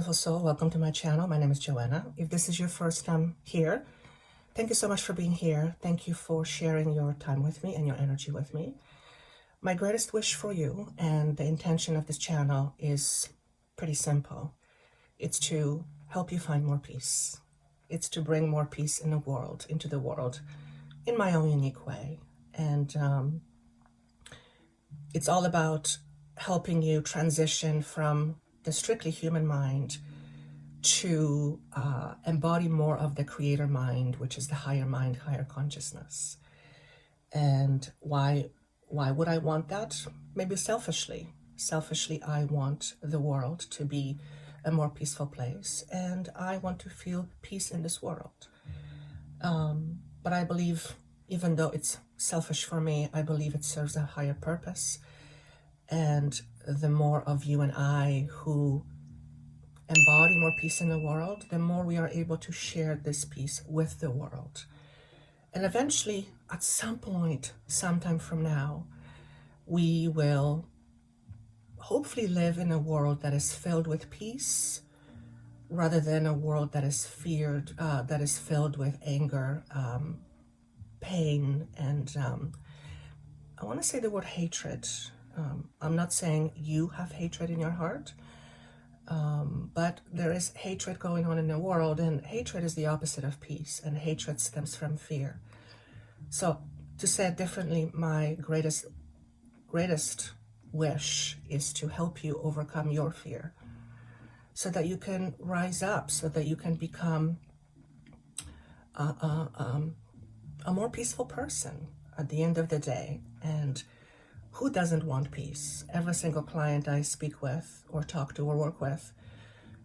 beautiful soul. Welcome to my channel. My name is Joanna. If this is your first time here, thank you so much for being here. Thank you for sharing your time with me and your energy with me. My greatest wish for you and the intention of this channel is pretty simple. It's to help you find more peace. It's to bring more peace in the world, into the world, in my own unique way. And it's all about helping you transition from the strictly human mind to embody more of the creator mind, which is the higher mind, higher consciousness. And why would I want that? Maybe selfishly. Selfishly, I want the world to be a more peaceful place, and I want to feel peace in this world. But I believe, even though it's selfish for me, I believe it serves a higher purpose. And the more of you and I who embody more peace in the world, the more we are able to share this peace with the world. And eventually, at some point, sometime from now, we will hopefully live in a world that is filled with peace, rather than a world that is feared, that is filled with anger, pain, and I want to say the word hatred. I'm not saying you have hatred in your heart, but there is hatred going on in the world, and hatred is the opposite of peace, and hatred stems from fear. So, to say it differently, my greatest wish is to help you overcome your fear, so that you can rise up, so that you can become a more peaceful person at the end of the day. And who doesn't want peace? Every single client I speak with or talk to or work with,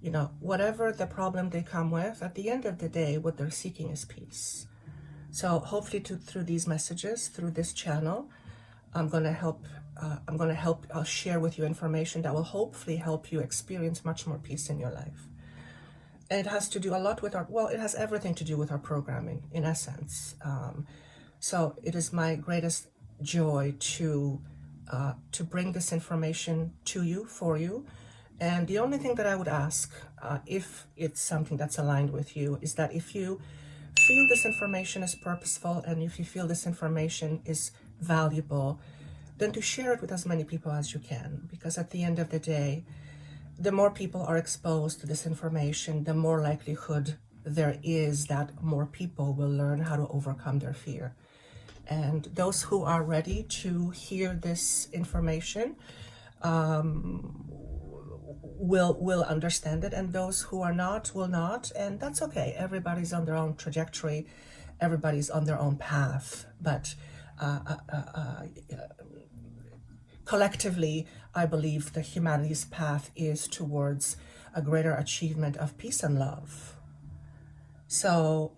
you know, whatever the problem they come with, at the end of the day, what they're seeking is peace. So hopefully through these messages, through this channel, I'll share with you information that will hopefully help you experience much more peace in your life. And it has to do a lot with it has everything to do with our programming, in essence. So it is my greatest joy to bring this information to you, for you. And the only thing that I would ask, if it's something that's aligned with you, is that if you feel this information is purposeful, and if you feel this information is valuable, then to share it with as many people as you can. Because at the end of the day, the more people are exposed to this information, the more likelihood there is that more people will learn how to overcome their fear. And those who are ready to hear this information will understand it, and those who are not will not, and that's okay. Everybody's on their own trajectory, everybody's on their own path, but collectively, I believe the humanity's path is towards a greater achievement of peace and love. So,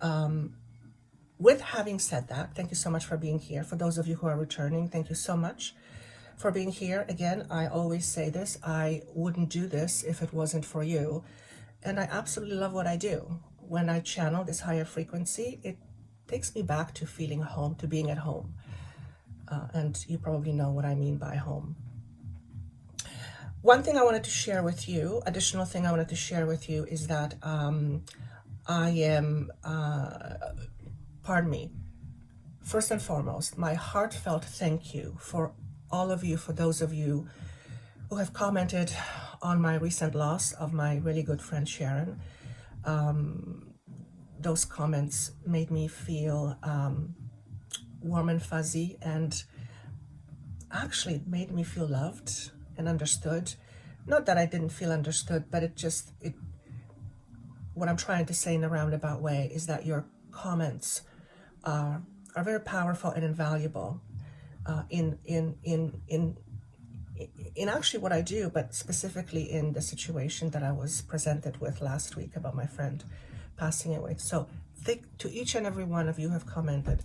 with having said that, thank you so much for being here. For those of you who are returning, thank you so much for being here. Again, I always say this, I wouldn't do this if it wasn't for you. And I absolutely love what I do. When I channel this higher frequency, it takes me back to feeling home, to being at home. And you probably know what I mean by home. One thing I wanted to share with you, additional thing I wanted to share with you, is that I am, pardon me, first and foremost, my heartfelt thank you for all of you, for those of you who have commented on my recent loss of my really good friend Sharon. Those comments made me feel warm and fuzzy, and actually made me feel loved and understood. Not that I didn't feel understood, but what I'm trying to say in a roundabout way is that your comments are very powerful and invaluable in actually what I do, but specifically in the situation that I was presented with last week about my friend passing away. So to each and every one of you who have commented,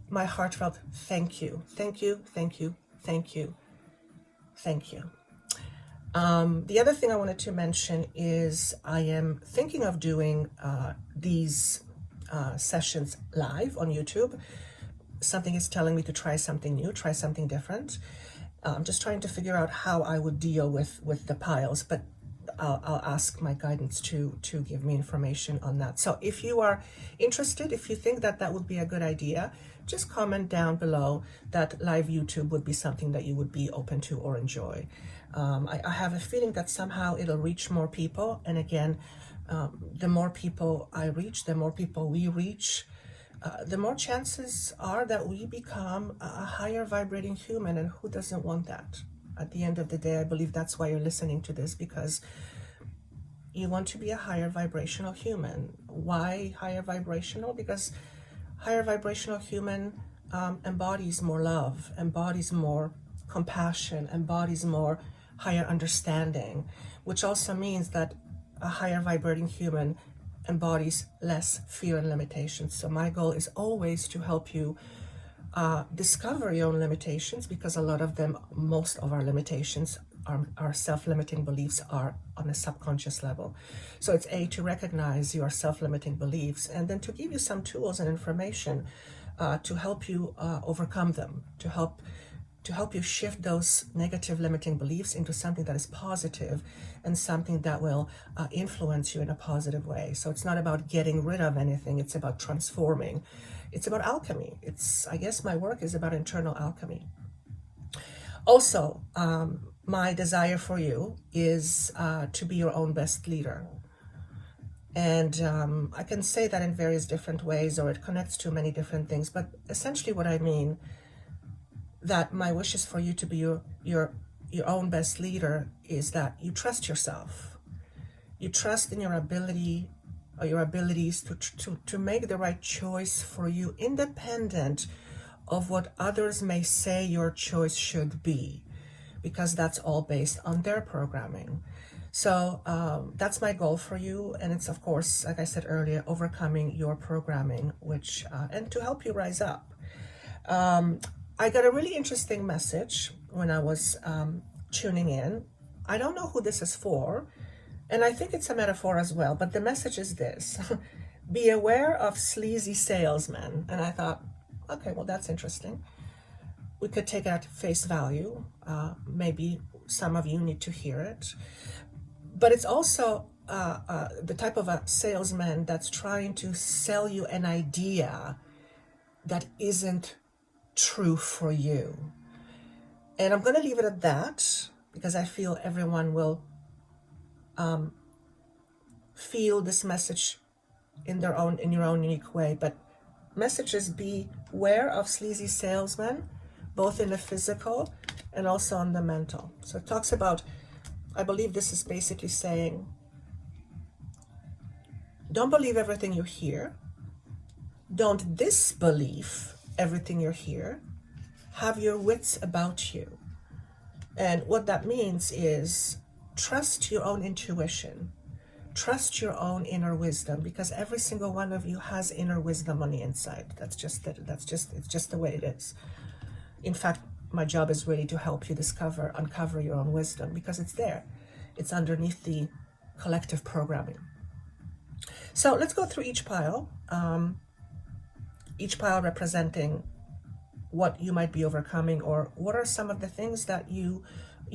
my heartfelt thank you, thank you, thank you, thank you, thank you. The other thing I wanted to mention is I am thinking of doing these sessions live on YouTube. Something is telling me to try something new, try something different. I'm just trying to figure out how I would deal with the piles, but I'll ask my guidance to give me information on that. So if you are interested, if you think that that would be a good idea, just comment down below that live YouTube would be something that you would be open to or enjoy. I have a feeling that somehow it'll reach more people. And again, the more people I reach, the more people we reach, the more chances are that we become a higher vibrating human. And who doesn't want that? At the end of the day, I believe that's why you're listening to this, because you want to be a higher vibrational human. Why higher vibrational? Because higher vibrational human embodies more love, embodies more compassion, embodies more higher understanding, which also means that a higher vibrating human embodies less fear and limitations. So my goal is always to help you discover your own limitations, because a lot of them, most of our limitations, our self-limiting beliefs are on a subconscious level. So it's to recognize your self-limiting beliefs, and then to give you some tools and information to help you overcome them, to help you shift those negative limiting beliefs into something that is positive and something that will influence you in a positive way. So it's not about getting rid of anything, it's about transforming. It's about alchemy. I guess my work is about internal alchemy. Also, my desire for you is to be your own best leader. And I can say that in various different ways, or it connects to many different things. But essentially what I mean, that my wish is for you to be your own best leader, is that you trust yourself. You trust in your ability or your abilities to make the right choice for you, independent of what others may say your choice should be, because that's all based on their programming. So that's my goal for you. And it's, of course, like I said earlier, overcoming your programming, and to help you rise up. I got a really interesting message when I was tuning in. I don't know who this is for, and I think it's a metaphor as well, but the message is this: be aware of sleazy salesmen. And I thought, okay, well, that's interesting. We could take it at face value. Maybe some of you need to hear it. But it's also the type of a salesman that's trying to sell you an idea that isn't true for you. And I'm going to leave it at that, because I feel everyone will feel this message in your own unique way. But messages: beware of sleazy salesmen, both in the physical and also on the mental. So it talks about, I believe this is basically saying, don't believe everything you hear. Don't disbelieve everything you hear. Have your wits about you. And what that means is trust your own intuition. Trust your own inner wisdom, because every single one of you has inner wisdom on the inside. It's just the way it is. In fact, my job is really to help you uncover your own wisdom, because it's there. It's underneath the collective programming. So let's go through each pile representing what you might be overcoming, or what are some of the things that you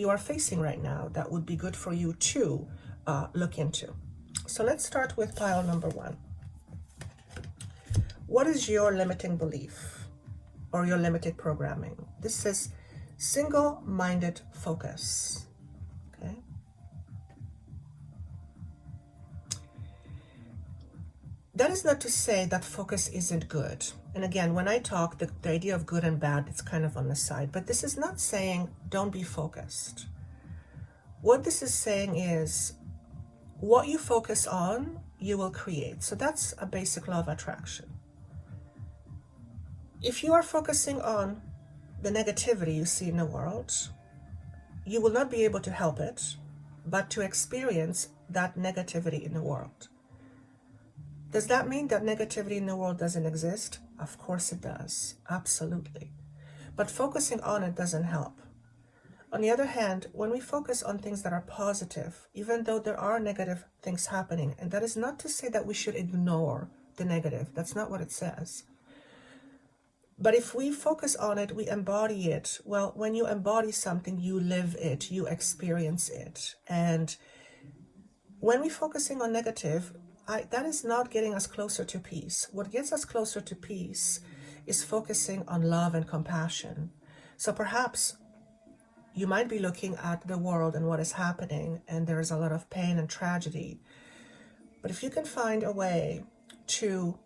are facing right now that would be good for you to look into. So let's start with pile number 1. What is your limiting belief or your limited programming? This is single-minded focus. Okay. That is not to say that focus isn't good. And again, when I talk, the idea of good and bad, it's kind of on the side. But this is not saying don't be focused. What this is saying is, what you focus on, you will create. So that's a basic law of attraction. If you are focusing on the negativity you see in the world, you will not be able to help it, but to experience that negativity in the world. Does that mean that negativity in the world doesn't exist? Of course it does, absolutely. But focusing on it doesn't help. On the other hand, when we focus on things that are positive, even though there are negative things happening, and that is not to say that we should ignore the negative, that's not what it says. But if we focus on it, we embody it. Well, when you embody something, you live it, you experience it. And when we're focusing on negative, that is not getting us closer to peace. What gets us closer to peace is focusing on love and compassion. So perhaps you might be looking at the world and what is happening, and there is a lot of pain and tragedy. But if you can find a way to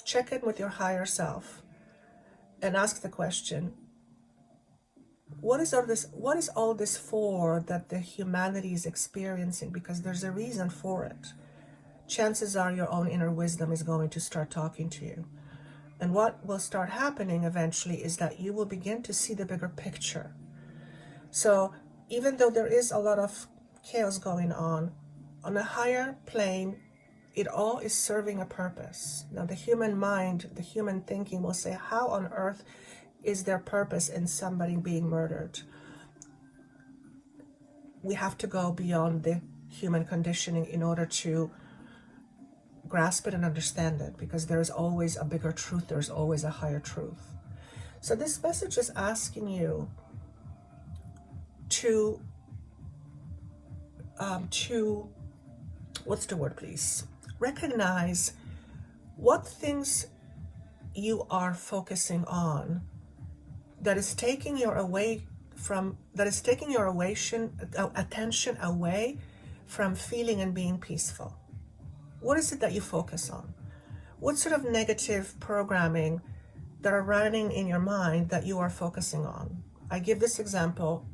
check in with your higher self and ask the question, what is all this for that the humanity is experiencing? Because there's a reason for it. Chances are your own inner wisdom is going to start talking to you. And what will start happening eventually is that you will begin to see the bigger picture. So even though there is a lot of chaos going on a higher plane, it all is serving a purpose. Now the human mind, the human thinking will say, how on earth is there purpose in somebody being murdered? We have to go beyond the human conditioning in order to grasp it and understand it, because there is always a bigger truth, there's always a higher truth. So this message is asking you to what's the word, please? Recognize what things you are focusing on that is taking your attention away from feeling and being peaceful. What is it that you focus on? What sort of negative programming that are running in your mind that you are focusing on? I give this example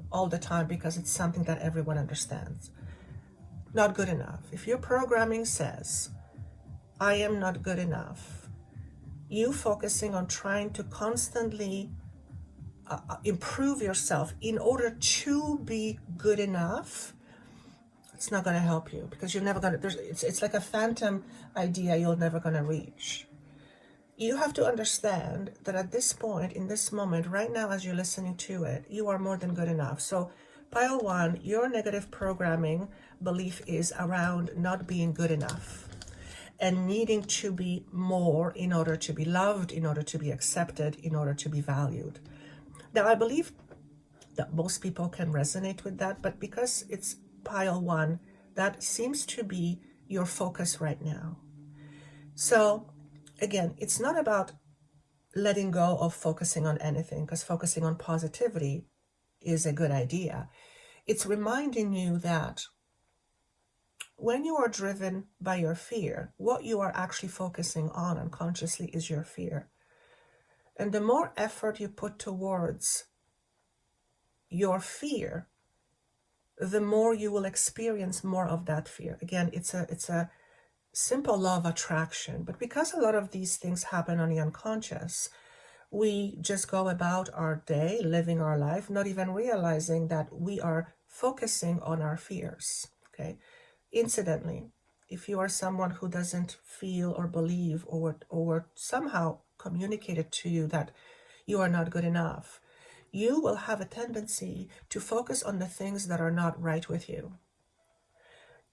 all the time because it's something that everyone understands. Not good enough. If your programming says, I am not good enough, you focusing on trying to constantly improve yourself in order to be good enough, it's not going to help you, because you're never going to, it's like a phantom idea you're never going to reach. You have to understand that at this point, in this moment, right now, as you're listening to it, you are more than good enough. So pile 1, your negative programming belief is around not being good enough and needing to be more in order to be loved, in order to be accepted, in order to be valued. Now, I believe that most people can resonate with that, but because it's pile 1, that seems to be your focus right now. So again, it's not about letting go of focusing on anything, because focusing on positivity is a good idea. It's reminding you that when you are driven by your fear, what you are actually focusing on unconsciously is your fear. And the more effort you put towards your fear, the more you will experience more of that fear. Again, it's a simple law of attraction, but because a lot of these things happen on the unconscious, we just go about our day, living our life, not even realizing that we are focusing on our fears, okay? Incidentally, if you are someone who doesn't feel or believe or somehow communicated to you that you are not good enough, you will have a tendency to focus on the things that are not right with you.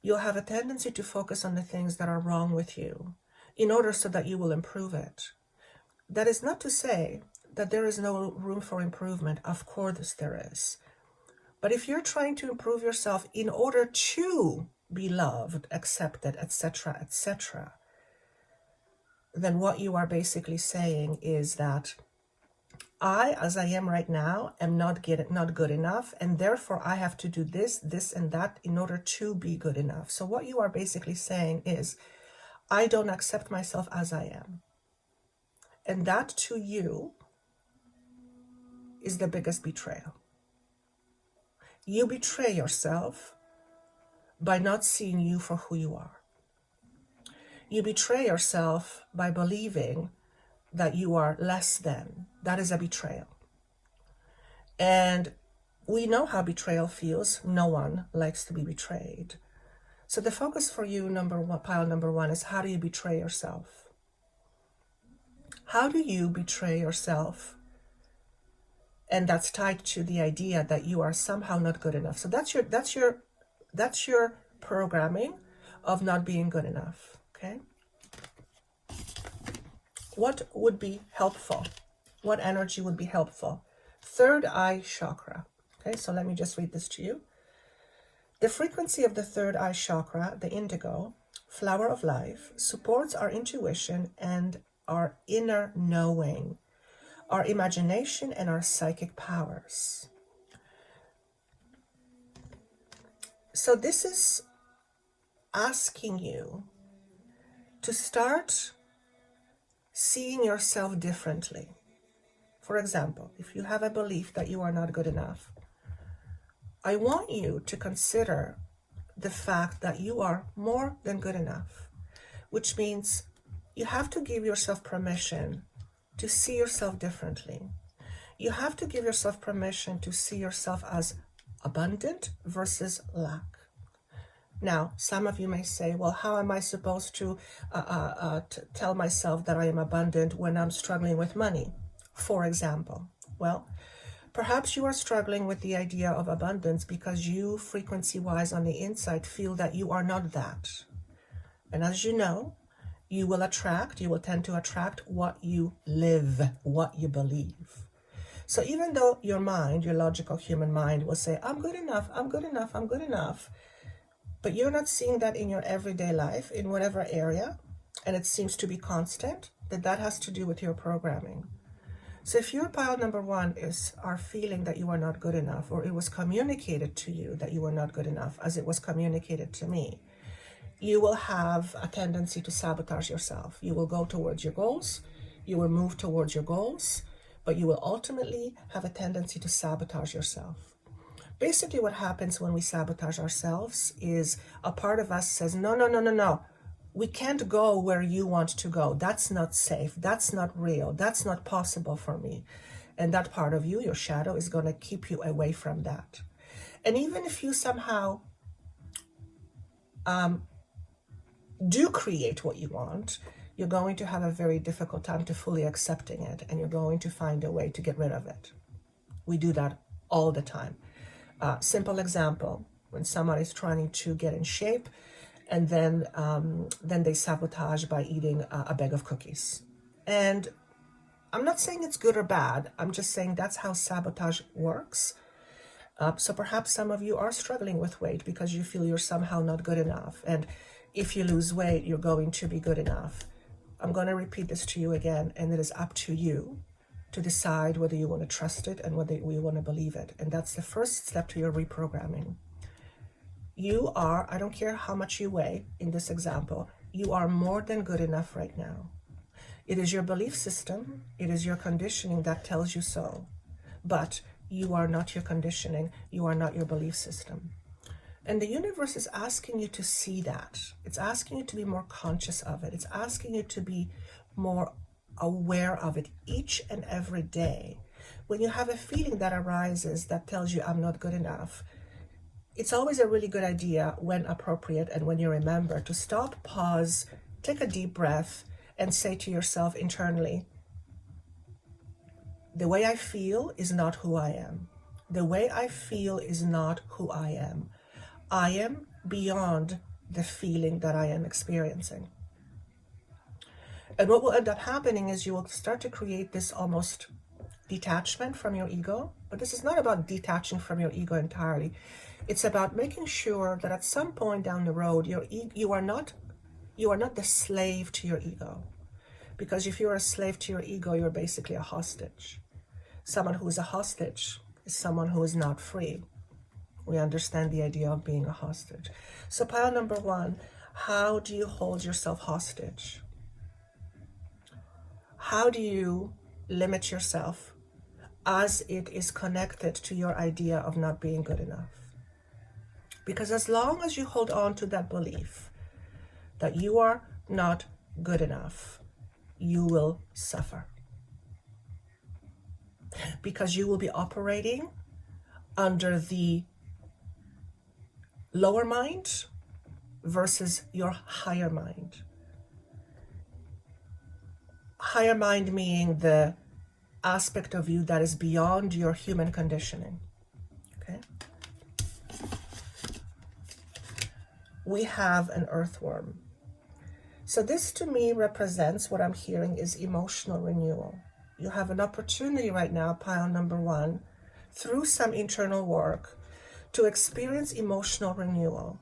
You'll have a tendency to focus on the things that are wrong with you in order so that you will improve it. That is not to say that there is no room for improvement. Of course there is. But if you're trying to improve yourself in order to be loved, accepted, etc., etc., then what you are basically saying is that I, as I am right now, am not good enough, and therefore I have to do this, this, and that in order to be good enough. So what you are basically saying is, I don't accept myself as I am. And that to you is the biggest betrayal. You betray yourself by not seeing you for who you are. You betray yourself by believing that you are less than. That is a betrayal. And we know how betrayal feels. No one likes to be betrayed. So the focus for you, pile number one, is how do you betray yourself? How do you betray yourself? And that's tied to the idea that you are somehow not good enough. So that's your programming of not being good enough. Okay. What would be helpful? What energy would be helpful? Third eye chakra. Okay, so let me just read this to you. The frequency of the third eye chakra, the indigo, flower of life, supports our intuition and our inner knowing, our imagination and our psychic powers. So this is asking you to start seeing yourself differently. For example, if you have a belief that you are not good enough, I want you to consider the fact that you are more than good enough, which means you have to give yourself permission to see yourself differently. You have to give yourself permission to see yourself as abundant versus lack. Now, some of you may say, well, how am I supposed to tell myself that I am abundant when I'm struggling with money, for example? Well, perhaps you are struggling with the idea of abundance because you, frequency-wise on the inside, feel that you are not that. And as you know, you will tend to attract what you live, what you believe. So even though your mind, your logical human mind will say, I'm good enough, I'm good enough, I'm good enough, but you're not seeing that in your everyday life, in whatever area, and it seems to be constant, that has to do with your programming. So if your pile number one are feeling that you are not good enough, or it was communicated to you that you were not good enough, as it was communicated to me, you will have a tendency to sabotage yourself. You will go towards your goals, you will move towards your goals, but you will ultimately have a tendency to sabotage yourself. Basically what happens when we sabotage ourselves is a part of us says, no. We can't go where you want to go. That's not safe. That's not real. That's not possible for me. And that part of you, your shadow, is going to keep you away from that. And even if you somehow do create what you want, you're going to have a very difficult time to fully accepting it, and you're going to find a way to get rid of it. We do that all the time. Simple example, when someone is trying to get in shape, and then they sabotage by eating a bag of cookies. And I'm not saying it's good or bad. I'm just saying that's how sabotage works. So perhaps some of you are struggling with weight because you feel you're somehow not good enough. And if you lose weight, you're going to be good enough. I'm going to repeat this to you again, and it is up to you to decide whether you want to trust it and whether you want to believe it. And that's the first step to your reprogramming. You are, I don't care how much you weigh in this example, you are more than good enough right now. It is your belief system, it is your conditioning that tells you so. But you are not your conditioning, you are not your belief system. And the universe is asking you to see that. It's asking you to be more conscious of it. It's asking you to be more aware of it each and every day. When you have a feeling that arises that tells you I'm not good enough, it's always a really good idea, when appropriate and when you remember, to stop, pause, take a deep breath, and say to yourself internally, the way I feel is not who I am. The way I feel is not who I am. I am beyond the feeling that I am experiencing. And what will end up happening is you will start to create this almost detachment from your ego. But this is not about detaching from your ego entirely. It's about making sure that at some point down the road, you are not the slave to your ego. Because if you're a slave to your ego, you're basically a hostage. Someone who is a hostage is someone who is not free. We understand the idea of being a hostage. So pile number one, how do you hold yourself hostage? How do you limit yourself as it is connected to your idea of not being good enough? Because as long as you hold on to that belief that you are not good enough, you will suffer. Because you will be operating under the lower mind versus your higher mind. Higher mind meaning the aspect of you that is beyond your human conditioning. Okay? We have an earthworm. So this to me represents, what I'm hearing is emotional renewal. You have an opportunity right now, pile number one, through some internal work, to experience emotional renewal,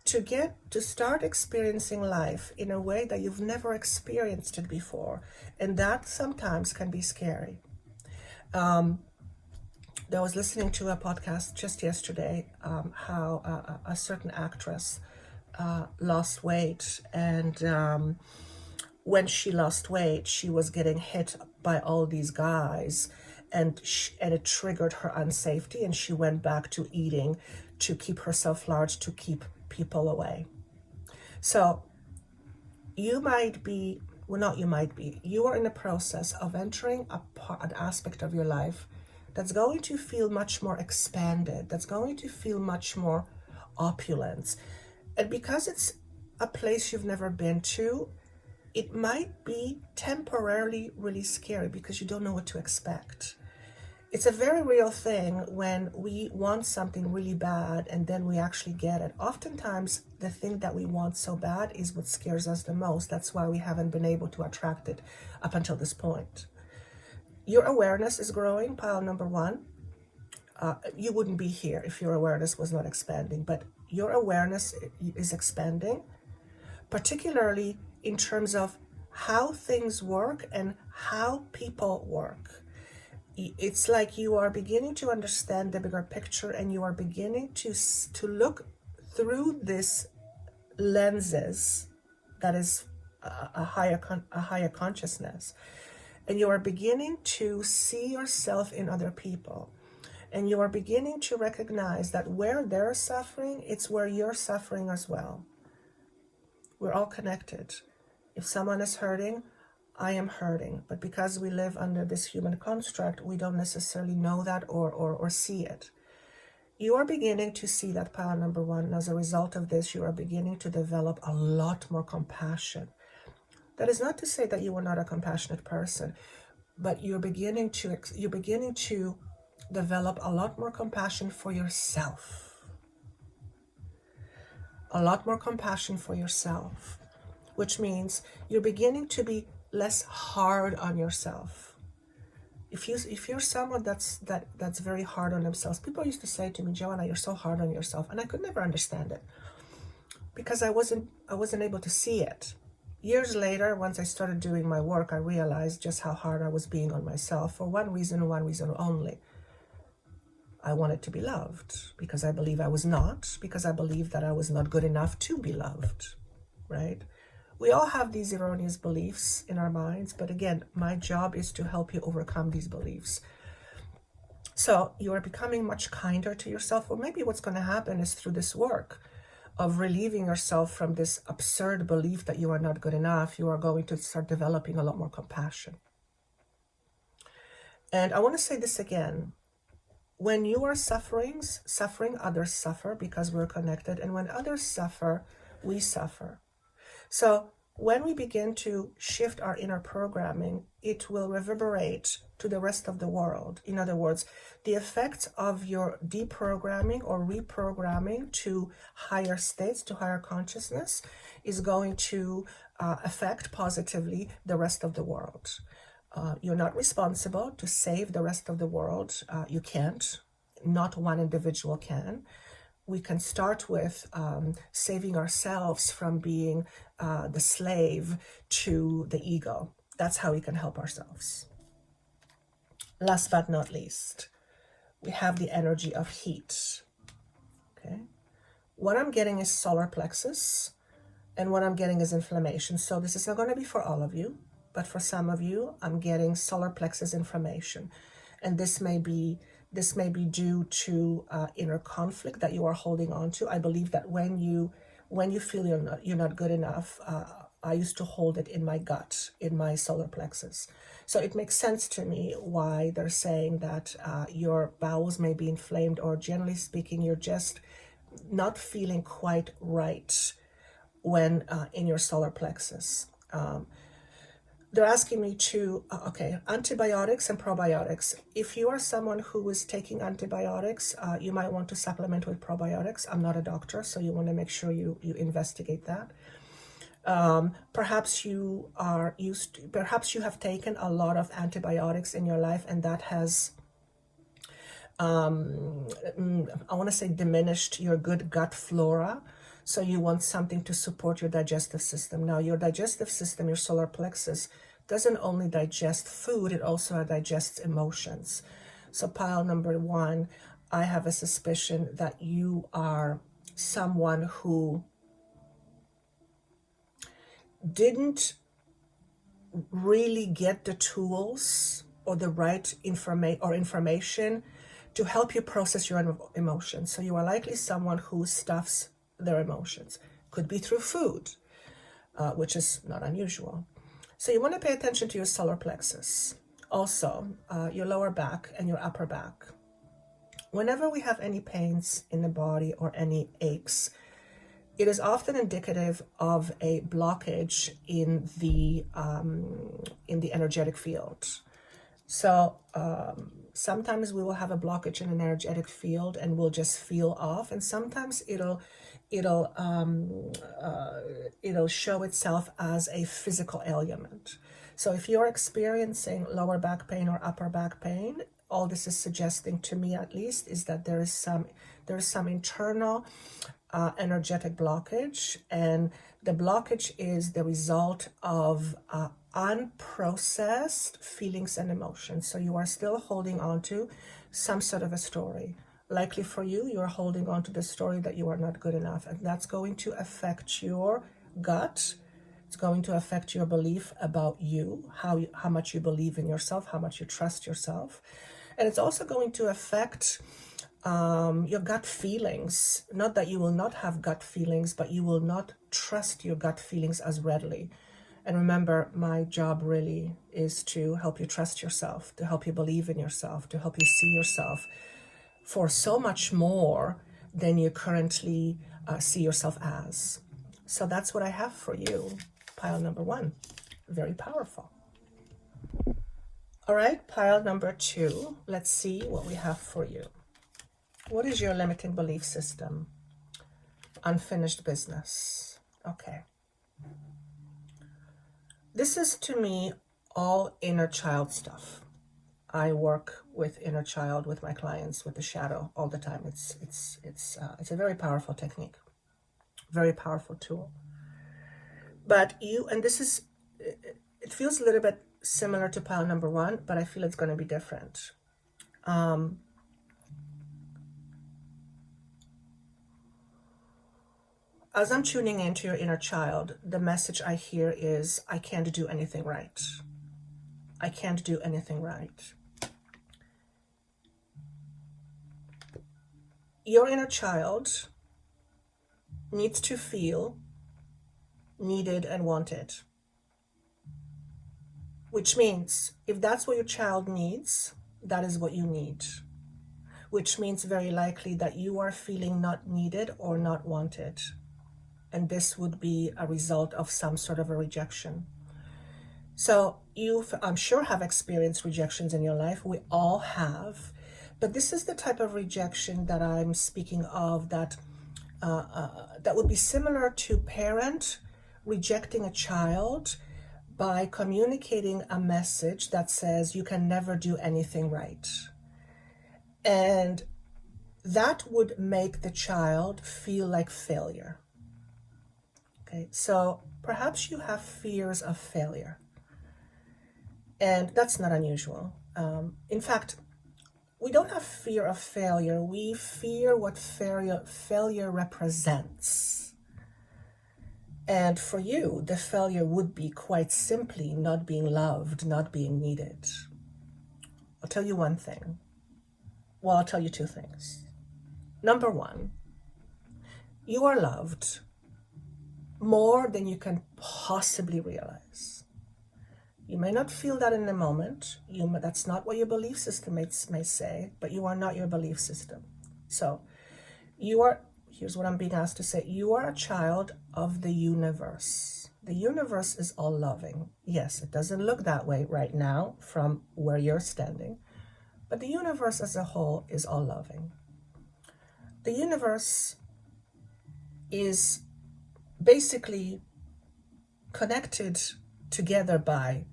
to start experiencing life in a way that you've never experienced it before. And that sometimes can be scary. I was listening to a podcast just yesterday, how a certain actress lost weight, and when she lost weight, she was getting hit by all these guys, and it triggered her unsafety, and she went back to eating to keep herself large, to keep people away. So you might be, well, not you might be, you are in the process of entering an aspect of your life that's going to feel much more expanded, that's going to feel much more opulent. And because it's a place you've never been to, it might be temporarily really scary because you don't know what to expect. It's a very real thing when we want something really bad and then we actually get it. Oftentimes, the thing that we want so bad is what scares us the most. That's why we haven't been able to attract it up until this point. Your awareness is growing, pile number one. You wouldn't be here if your awareness was not expanding, but your awareness is expanding, particularly in terms of how things work and how people work. It's like you are beginning to understand the bigger picture, and you are beginning to look through this lenses that is a higher consciousness, and you are beginning to see yourself in other people, and you are beginning to recognize that where they're suffering, it's where you're suffering as well. We're all connected. If someone is hurting, I am hurting. But because we live under this human construct, we don't necessarily know that or see it. You are beginning to see that, pile number one. And as a result of this, you are beginning to develop a lot more compassion. That is not to say that you are not a compassionate person, but you're beginning to develop a lot more compassion for yourself. A lot more compassion for yourself, which means you're beginning to be less hard on yourself. If you're someone that's very hard on themselves, people used to say to me, Joanna, you're so hard on yourself, and I could never understand it because I wasn't able to see it. Years later, once I started doing my work, I realized just how hard I was being on myself for one reason only. I wanted to be loved because I believe I was not, because I believed that I was not good enough to be loved, right? We all have these erroneous beliefs in our minds, but again, my job is to help you overcome these beliefs. So you are becoming much kinder to yourself, or maybe what's going to happen is through this work of relieving yourself from this absurd belief that you are not good enough, you are going to start developing a lot more compassion. And I want to say this again. When you are suffering, others suffer because we're connected. And when others suffer, we suffer. So when we begin to shift our inner programming, it will reverberate to the rest of the world. In other words, the effects of your deprogramming or reprogramming to higher states, to higher consciousness, is going to affect positively the rest of the world. You're not responsible to save the rest of the world. You can't. Not one individual can. We can start with saving ourselves from being the slave to the ego. That's how we can help ourselves. Last but not least, we have the energy of heat. Okay. What I'm getting is solar plexus, and what I'm getting is inflammation. So this is not going to be for all of you, but for some of you, I'm getting solar plexus inflammation. And this may be due to inner conflict that you are holding on to. I believe that when you feel you're not good enough, I used to hold it in my gut, in my solar plexus. So it makes sense to me why they're saying that your bowels may be inflamed, or generally speaking, you're just not feeling quite right when in your solar plexus. They're asking me to, antibiotics and probiotics. If you are someone who is taking antibiotics, you might want to supplement with probiotics. I'm not a doctor, so you want to make sure you investigate that. Perhaps you have taken a lot of antibiotics in your life, and that has I want to say diminished your good gut flora. So you want something to support your digestive system. Now, your digestive system, your solar plexus, doesn't only digest food, it also digests emotions. So pile number 1, I have a suspicion that you are someone who didn't really get the tools or the right information to help you process your emotions. So you are likely someone who stuffs their emotions. Could be through food, which is not unusual. So you want to pay attention to your solar plexus. Also, your lower back and your upper back. Whenever we have any pains in the body or any aches, it is often indicative of a blockage in the energetic field. So sometimes we will have a blockage in an energetic field and we'll just feel off, and sometimes it'll show itself as a physical ailment. So if you're experiencing lower back pain or upper back pain, all this is suggesting, to me at least, is that there is some internal energetic blockage, and the blockage is the result of unprocessed feelings and emotions. So you are still holding on to some sort of a story. Likely for you, you are holding on to the story that you are not good enough, and that's going to affect your gut. It's going to affect your belief about you, how much you believe in yourself, how much you trust yourself. And it's also going to affect your gut feelings. Not that you will not have gut feelings, but you will not trust your gut feelings as readily. And remember, my job really is to help you trust yourself, to help you believe in yourself, to help you see yourself for so much more than you currently see yourself as. So that's what I have for you. Pile number 1, very powerful. All right, pile number 2, let's see what we have for you. What is your limiting belief system? Unfinished business. Okay. This is, to me, all inner child stuff. I work with inner child with my clients, with the shadow all the time. It's a very powerful technique, very powerful tool. But it feels a little bit similar to pile number 1, but I feel it's going to be different. As I'm tuning into your inner child, the message I hear is, I can't do anything right. I can't do anything right. Your inner child needs to feel needed and wanted. Which means, if that's what your child needs, that is what you need. Which means very likely that you are feeling not needed or not wanted. And this would be a result of some sort of a rejection. So you, I'm sure, have experienced rejections in your life. We all have. But this is the type of rejection that I'm speaking of, that would be similar to parent rejecting a child by communicating a message that says you can never do anything right. And that would make the child feel like failure. Okay, so perhaps you have fears of failure. And that's not unusual. In fact, we don't have fear of failure. We fear what failure represents. And for you, the failure would be quite simply not being loved, not being needed. I'll tell you one thing. Well, I'll tell you 2 things. Number 1, you are loved more than you can possibly realize. You may not feel that in the moment. That's not what your belief system may say, but you are not your belief system. So here's what I'm being asked to say. You are a child of the universe. The universe is all loving. Yes, it doesn't look that way right now from where you're standing, but the universe as a whole is all loving. The universe is basically connected together by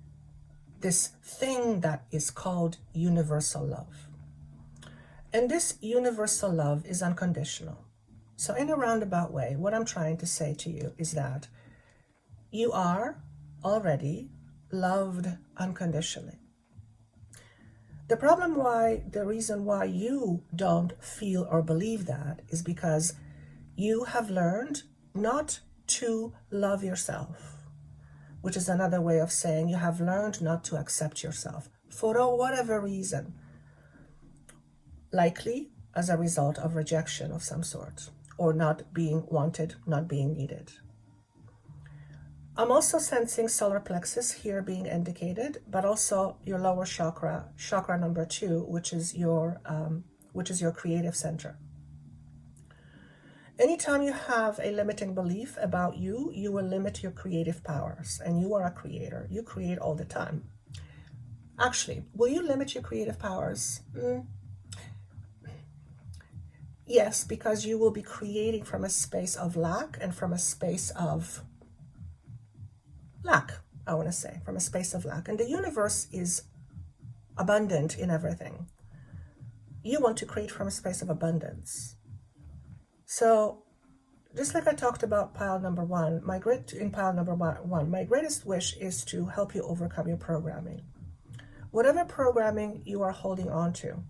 this thing that is called universal love. And this universal love is unconditional. So in a roundabout way, what I'm trying to say to you is that you are already loved unconditionally. The reason why you don't feel or believe that is because you have learned not to love yourself, which is another way of saying you have learned not to accept yourself for whatever reason, likely as a result of rejection of some sort, or not being wanted, not being needed. I'm also sensing solar plexus here being indicated, but also your lower chakra, chakra number 2, which is your creative center. Anytime you have a limiting belief about you, you will limit your creative powers, and you are a creator. You create all the time. Actually, will you limit your creative powers? Yes, because you will be creating from a space of lack and from a space of lack, I want to say, from a space of lack. And the universe is abundant in everything. You want to create from a space of abundance. So just like I talked about pile number 1, my greatest wish is to help you overcome your programming. Whatever programming you are holding on to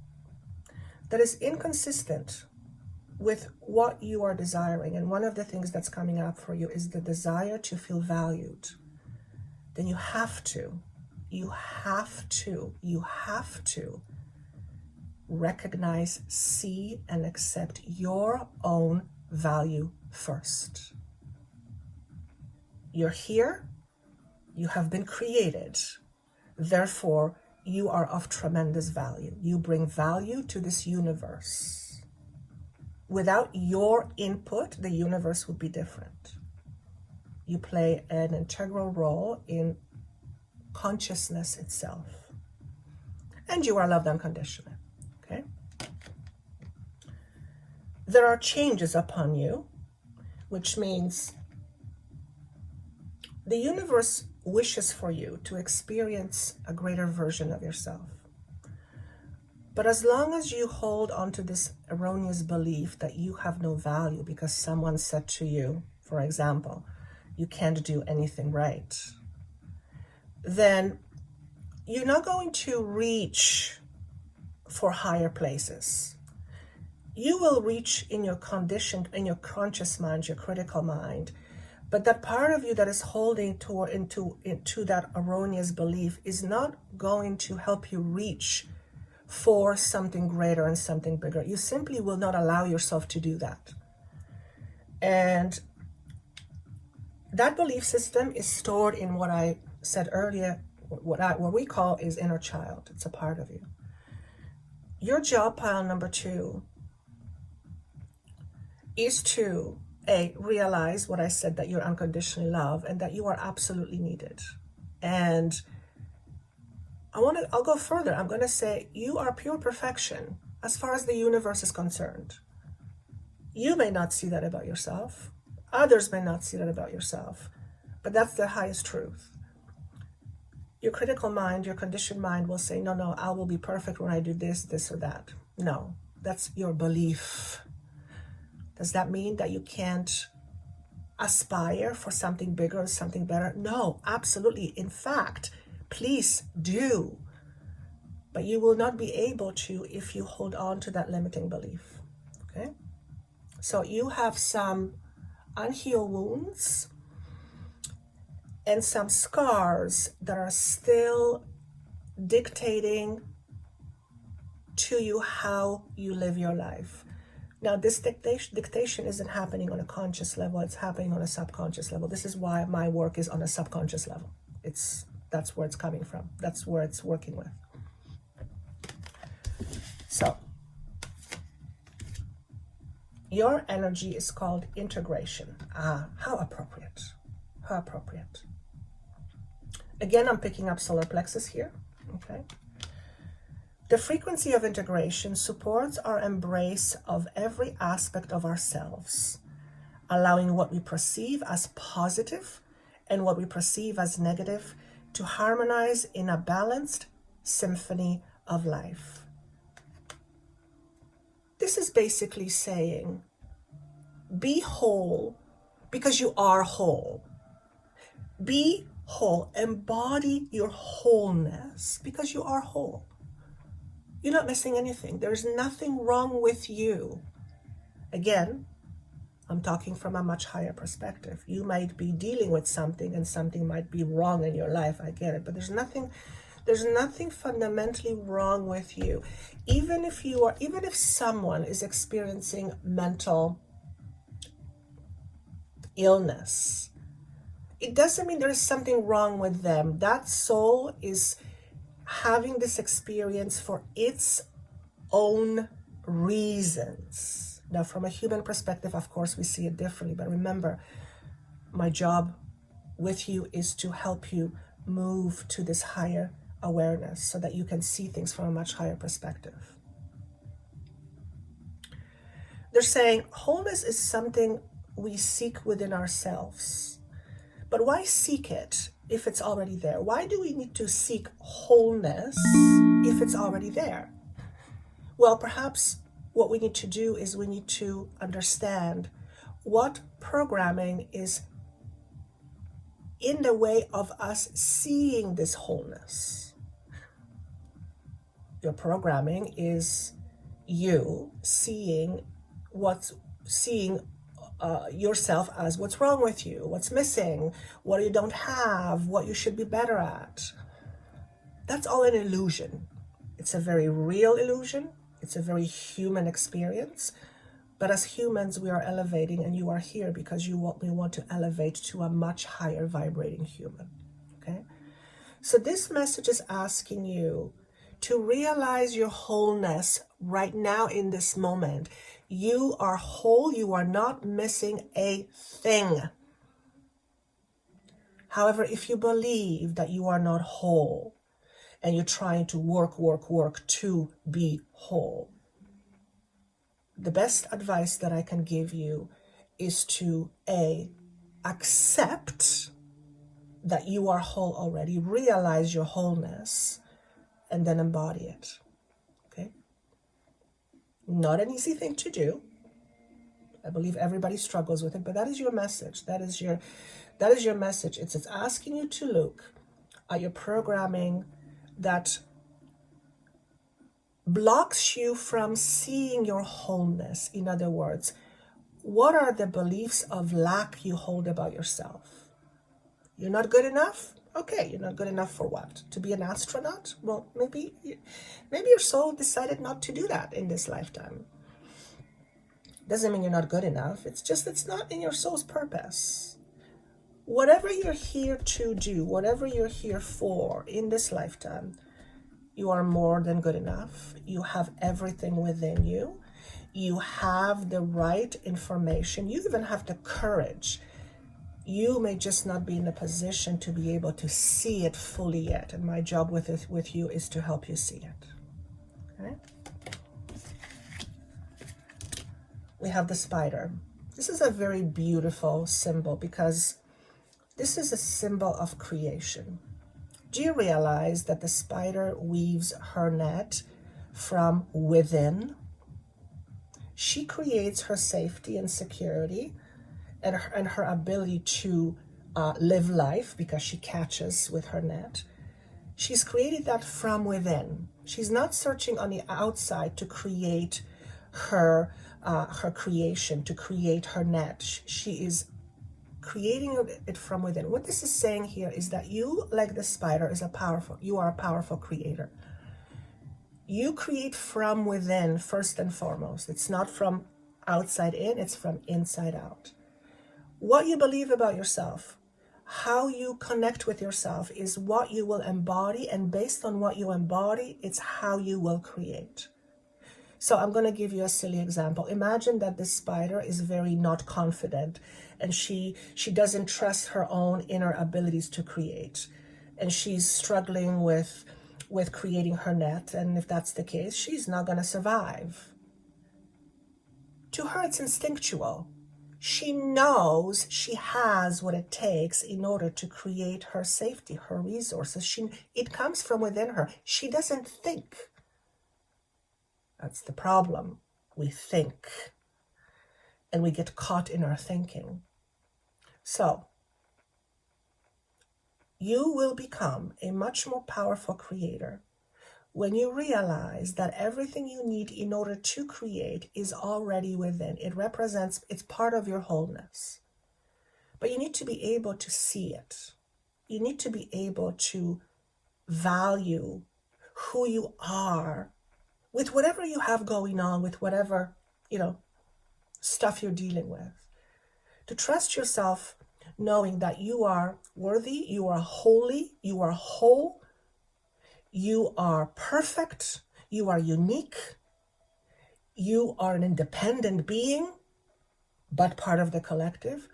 that is inconsistent with what you are desiring, and one of the things that's coming up for you is the desire to feel valued, then you have to recognize, see, and accept your own value first. You're here, you have been created, therefore you are of tremendous value. You bring value to this universe. Without your input, the universe would be different. You play an integral role in consciousness itself. And you are loved unconditionally. Okay? There are changes upon you, which means the universe wishes for you to experience a greater version of yourself. But as long as you hold on to this erroneous belief that you have no value because someone said to you, for example, you can't do anything right, then you're not going to reach for higher places. You will reach in your conditioned, in your conscious mind, your critical mind, but that part of you that is holding into that erroneous belief is not going to help you reach for something greater and something bigger. You simply will not allow yourself to do that. And that belief system is stored in what I said earlier, what we call is inner child. It's a part of you. Your job, pile number 2, is to realize what I said, that you're unconditionally loved and that you are absolutely needed. And I'll go further. I'm going to say you are pure perfection as far as the universe is concerned. You may not see that about yourself. Others may not see that about yourself, but that's the highest truth. Your critical mind, your conditioned mind will say, no, I will be perfect when I do this, this, or that. No, that's your belief. Does that mean that you can't aspire for something bigger, something better? No, absolutely. In fact, please do. But you will not be able to if you hold on to that limiting belief. Okay? So you have some unhealed wounds and some scars that are still dictating to you how you live your life. Now, this dictation isn't happening on a conscious level, it's happening on a subconscious level. This is why my work is on a subconscious level. That's where it's coming from. That's where it's working with. So, your energy is called integration. How appropriate. How appropriate. Again, I'm picking up solar plexus here. Okay. The frequency of integration supports our embrace of every aspect of ourselves, allowing what we perceive as positive and what we perceive as negative to harmonize in a balanced symphony of life. This is basically saying, be whole because you are whole. Be whole. Embody your wholeness because you are whole. You're not missing anything. There's nothing wrong with you. Again, I'm talking from a much higher perspective. You might be dealing with something and something might be wrong in your life. I get it. But there's nothing fundamentally wrong with you. Even if someone is experiencing mental illness, it doesn't mean there is something wrong with them. That soul is having this experience for its own reasons. Now, from a human perspective, of course, we see it differently. But remember, my job with you is to help you move to this higher awareness so that you can see things from a much higher perspective. They're saying wholeness is something we seek within ourselves. But why seek it if it's already there? Why do we need to seek wholeness if it's already there? Well, perhaps what we need to do is we need to understand what programming is in the way of us seeing this wholeness. Your programming is you seeing yourself as what's wrong with you, what's missing, what you don't have, what you should be better at. That's all an illusion. It's a very real illusion. It's a very human experience. But as humans, we are elevating, and you are here because we want to elevate to a much higher vibrating human. Okay? So this message is asking you to realize your wholeness right now in this moment. You are whole. You are not missing a thing. However, if you believe that you are not whole and you're trying to work to be whole, the best advice that I can give you is to accept that you are whole already, realize your wholeness, and then embody it. Okay? Not an easy thing to do. I believe everybody struggles with it, but that is your message. That is your message. It's asking you to look at your programming that blocks you from seeing your wholeness. In other words, what are the beliefs of lack you hold about yourself? You're not good enough? Okay, you're not good enough for what? To be an astronaut? Well, maybe your soul decided not to do that in this lifetime. Doesn't mean you're not good enough. It's just it's not in your soul's purpose. Whatever you're here to do, whatever you're here for in this lifetime, you are more than good enough. You have everything within you. You have the right information. You even have the courage. You may just not be in a position to be able to see it fully yet. And my job with you is to help you see it. Okay? We have the spider. This is a very beautiful symbol because this is a symbol of creation. Do you realize that the spider weaves her net from within? She creates her safety and security and her ability to live life because she catches with her net. She's created that from within. She's not searching on the outside to create her creation, to create her net. She is creating it from within. What this is saying here is that you, like the spider, you are a powerful creator. You create from within first and foremost. It's not from outside in, it's from inside out. What you believe about yourself, how you connect with yourself is what you will embody, and based on what you embody, it's how you will create. So I'm going to give you a silly example. Imagine that this spider is very not confident and she doesn't trust her own inner abilities to create. And she's struggling with creating her net. And if that's the case, she's not going to survive. To her, it's instinctual. She knows she has what it takes in order to create her safety, her resources. It comes from within her. She doesn't think. That's the problem we think, and we get caught in our thinking. So you will become a much more powerful creator when you realize that everything you need in order to create is already within. It's part of your wholeness. But you need to be able to see it. You need to be able to value who you are with whatever you have going on, with whatever, stuff you're dealing with. To trust yourself, knowing that you are worthy, you are holy, you are whole, you are perfect, you are unique, you are an independent being, but part of the collective,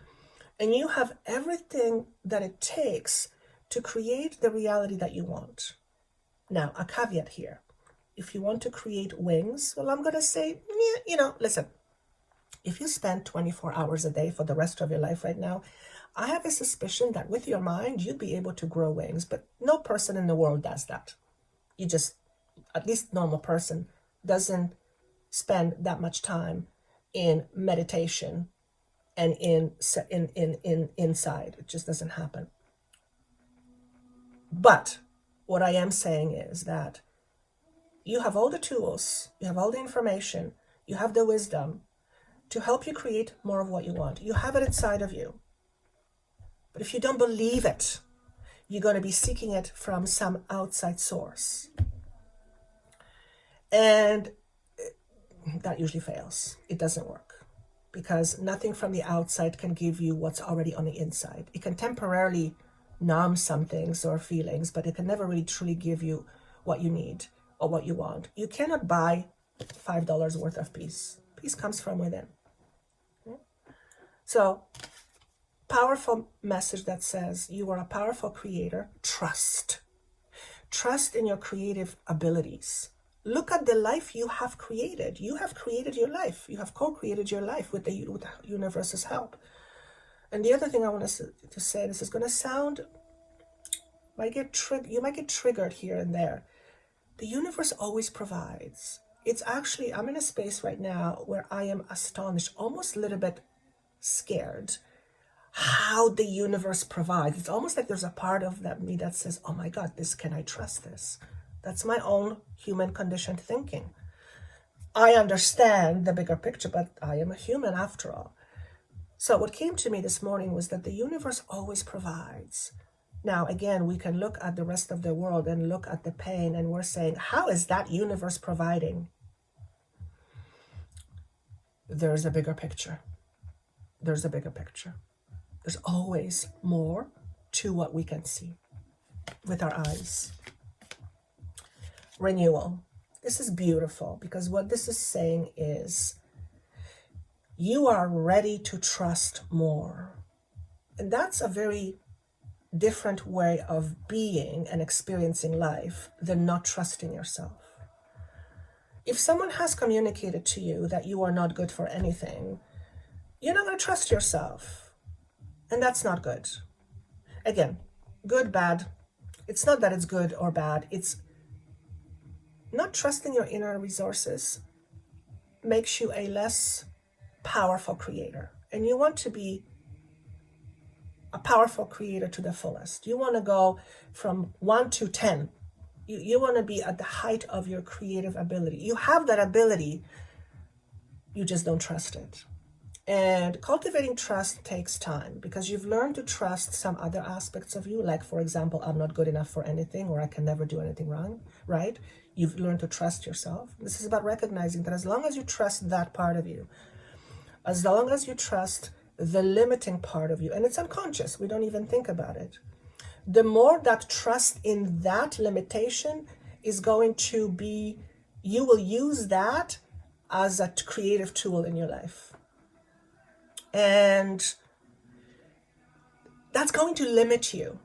and you have everything that it takes to create the reality that you want. Now, a caveat here. If you want to create wings, well, I'm going to say, listen, if you spend 24 hours a day for the rest of your life right now, I have a suspicion that with your mind, you'd be able to grow wings, but no person in the world does that. At least normal person doesn't spend that much time in meditation and in inside. It just doesn't happen. But what I am saying is that you have all the tools, you have all the information, you have the wisdom to help you create more of what you want. You have it inside of you. But if you don't believe it, you're going to be seeking it from some outside source. And that usually fails. It doesn't work because nothing from the outside can give you what's already on the inside. It can temporarily numb some things or feelings, but it can never really truly give you what you need or what you want. You cannot buy $5 worth of peace. Peace comes from within. Okay? So, powerful message that says you are a powerful creator. Trust. Trust in your creative abilities. Look at the life you have created. You have created your life. You have co-created your life with the universe's help. And the other thing I want to say, this is going to sound, you might get triggered here and there. The universe always provides. It's actually, I'm in a space right now where I am astonished, almost a little bit scared, how the universe provides. It's almost like there's a part of me that says, oh my God, can I trust this? That's my own human conditioned thinking. I understand the bigger picture, but I am a human after all. So what came to me this morning was that the universe always provides. Now, again, we can look at the rest of the world and look at the pain, and we're saying, how is that universe providing? There's a bigger picture. There's a bigger picture. There's always more to what we can see with our eyes. Renewal. This is beautiful because what this is saying is you are ready to trust more. And that's a very different way of being and experiencing life than not trusting yourself. If someone has communicated to you that you are not good for anything, you're not going to trust yourself. And that's not good. Again, good, bad. It's not that it's good or bad. It's not trusting your inner resources makes you a less powerful creator. And you want to be a powerful creator to the fullest. You want to go from 1 to 10. You want to be at the height of your creative ability. You have that ability, you just don't trust it. And cultivating trust takes time because you've learned to trust some other aspects of you. Like, for example, I'm not good enough for anything, or I can never do anything wrong, right? You've learned to trust yourself. This is about recognizing that as long as you trust that part of you, as long as you trust the limiting part of you, and it's unconscious, we don't even think about it, the more that trust in that limitation is going to be, you will use that as a creative tool in your life. And that's going to limit you.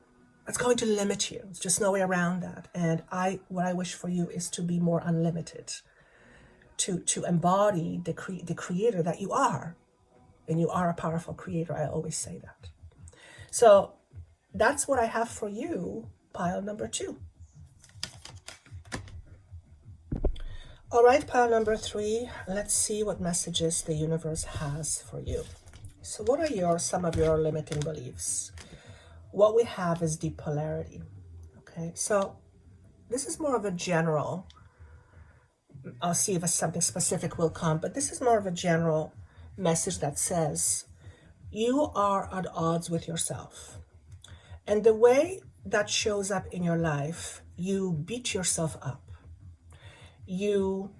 That's going to limit you. There's just no way around that. And what I wish for you is to be more unlimited, to embody the creator that you are. And you are a powerful creator. I always say that. So that's what I have for you, pile number 2. All right, pile number 3, let's see what messages the universe has for you. So what are some of your limiting beliefs? What we have is deep polarity. Okay, so this is more of a general, I'll see if something specific will come, but this is more of a general message that says you are at odds with yourself. And the way that shows up in your life, you beat yourself up. You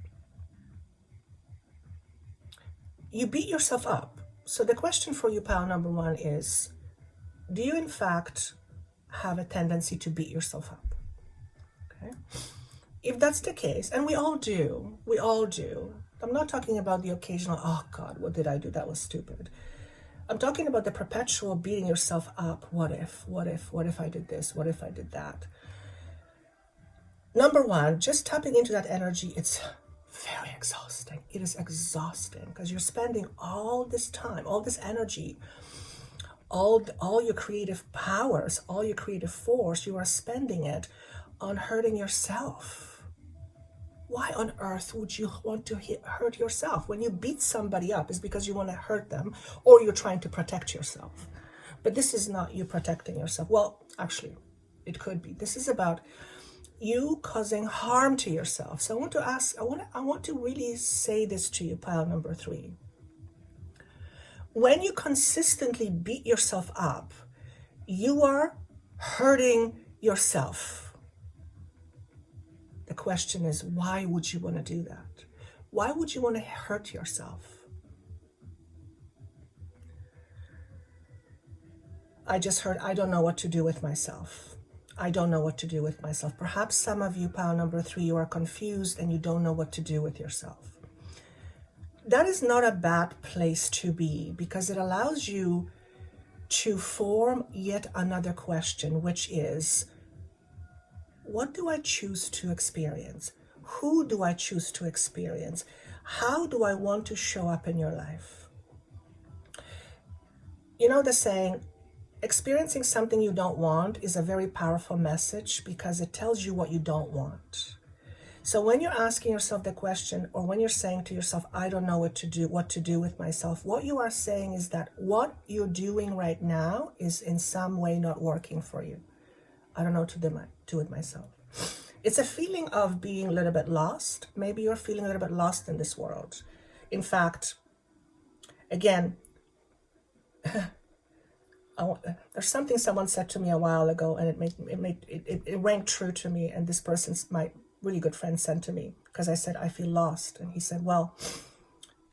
beat yourself up. So the question for you, pile number 1, is, do you in fact have a tendency to beat yourself up? Okay. If that's the case, and we all do. I'm not talking about the occasional, oh God, what did I do? That was stupid. I'm talking about the perpetual beating yourself up. What if I did this? What if I did that? Number 1, just tapping into that energy, it's very exhausting. It is exhausting because you're spending all this time, all this energy, all your creative powers, all your creative force, you are spending it on hurting yourself. Why on earth would you want to hurt yourself? When you beat somebody up, it's because you want to hurt them or you're trying to protect yourself. But this is not you protecting yourself. Well, actually, it could be. This is about you causing harm to yourself. So I want to ask, I want to really say this to you, pile number 3. When you consistently beat yourself up, you are hurting yourself. The question is, why would you want to do that? Why would you want to hurt yourself? I just heard, I don't know what to do with myself. I don't know what to do with myself. Perhaps some of you, pile number 3, you are confused and you don't know what to do with yourself. That is not a bad place to be, because it allows you to form yet another question, which is, what do I choose to experience? Who do I choose to experience? How do I want to show up in your life? You know the saying, experiencing something you don't want is a very powerful message because it tells you what you don't want. So when you're asking yourself the question, or when you're saying to yourself, I don't know what to do with myself, what you are saying is that what you're doing right now is in some way not working for you. I don't know what to do with myself. It's a feeling of being a little bit lost. Maybe you're feeling a little bit lost in this world. In fact, again, there's something someone said to me a while ago, and it rang true to me. And this person's my really good friend sent to me, because I said, I feel lost. And he said, well,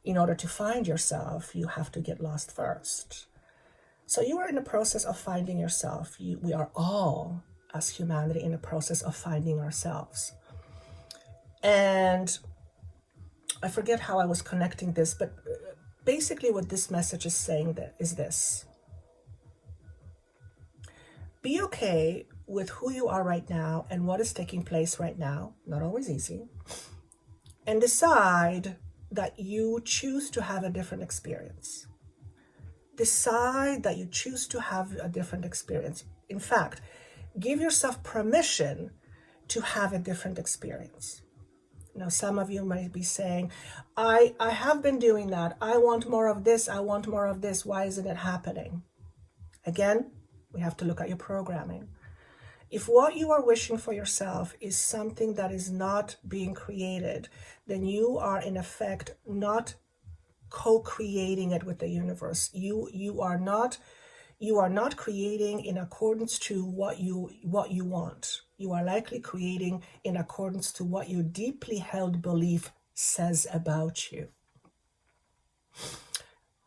in order to find yourself, you have to get lost first. So you are in the process of finding yourself. We are all, as humanity, in the process of finding ourselves. And I forget how I was connecting this, but basically what this message is saying is this. Be okay with who you are right now and what is taking place right now, not always easy, and decide that you choose to have a different experience. Decide that you choose to have a different experience. In fact, give yourself permission to have a different experience. Now, some of you might be saying, I have been doing that. I want more of this. I want more of this. Why isn't it happening? Again, we have to look at your programming. If what you are wishing for yourself is something that is not being created, then you are in effect not co-creating it with the universe. You are not creating in accordance to what you want. You are likely creating in accordance to what your deeply held belief says about you.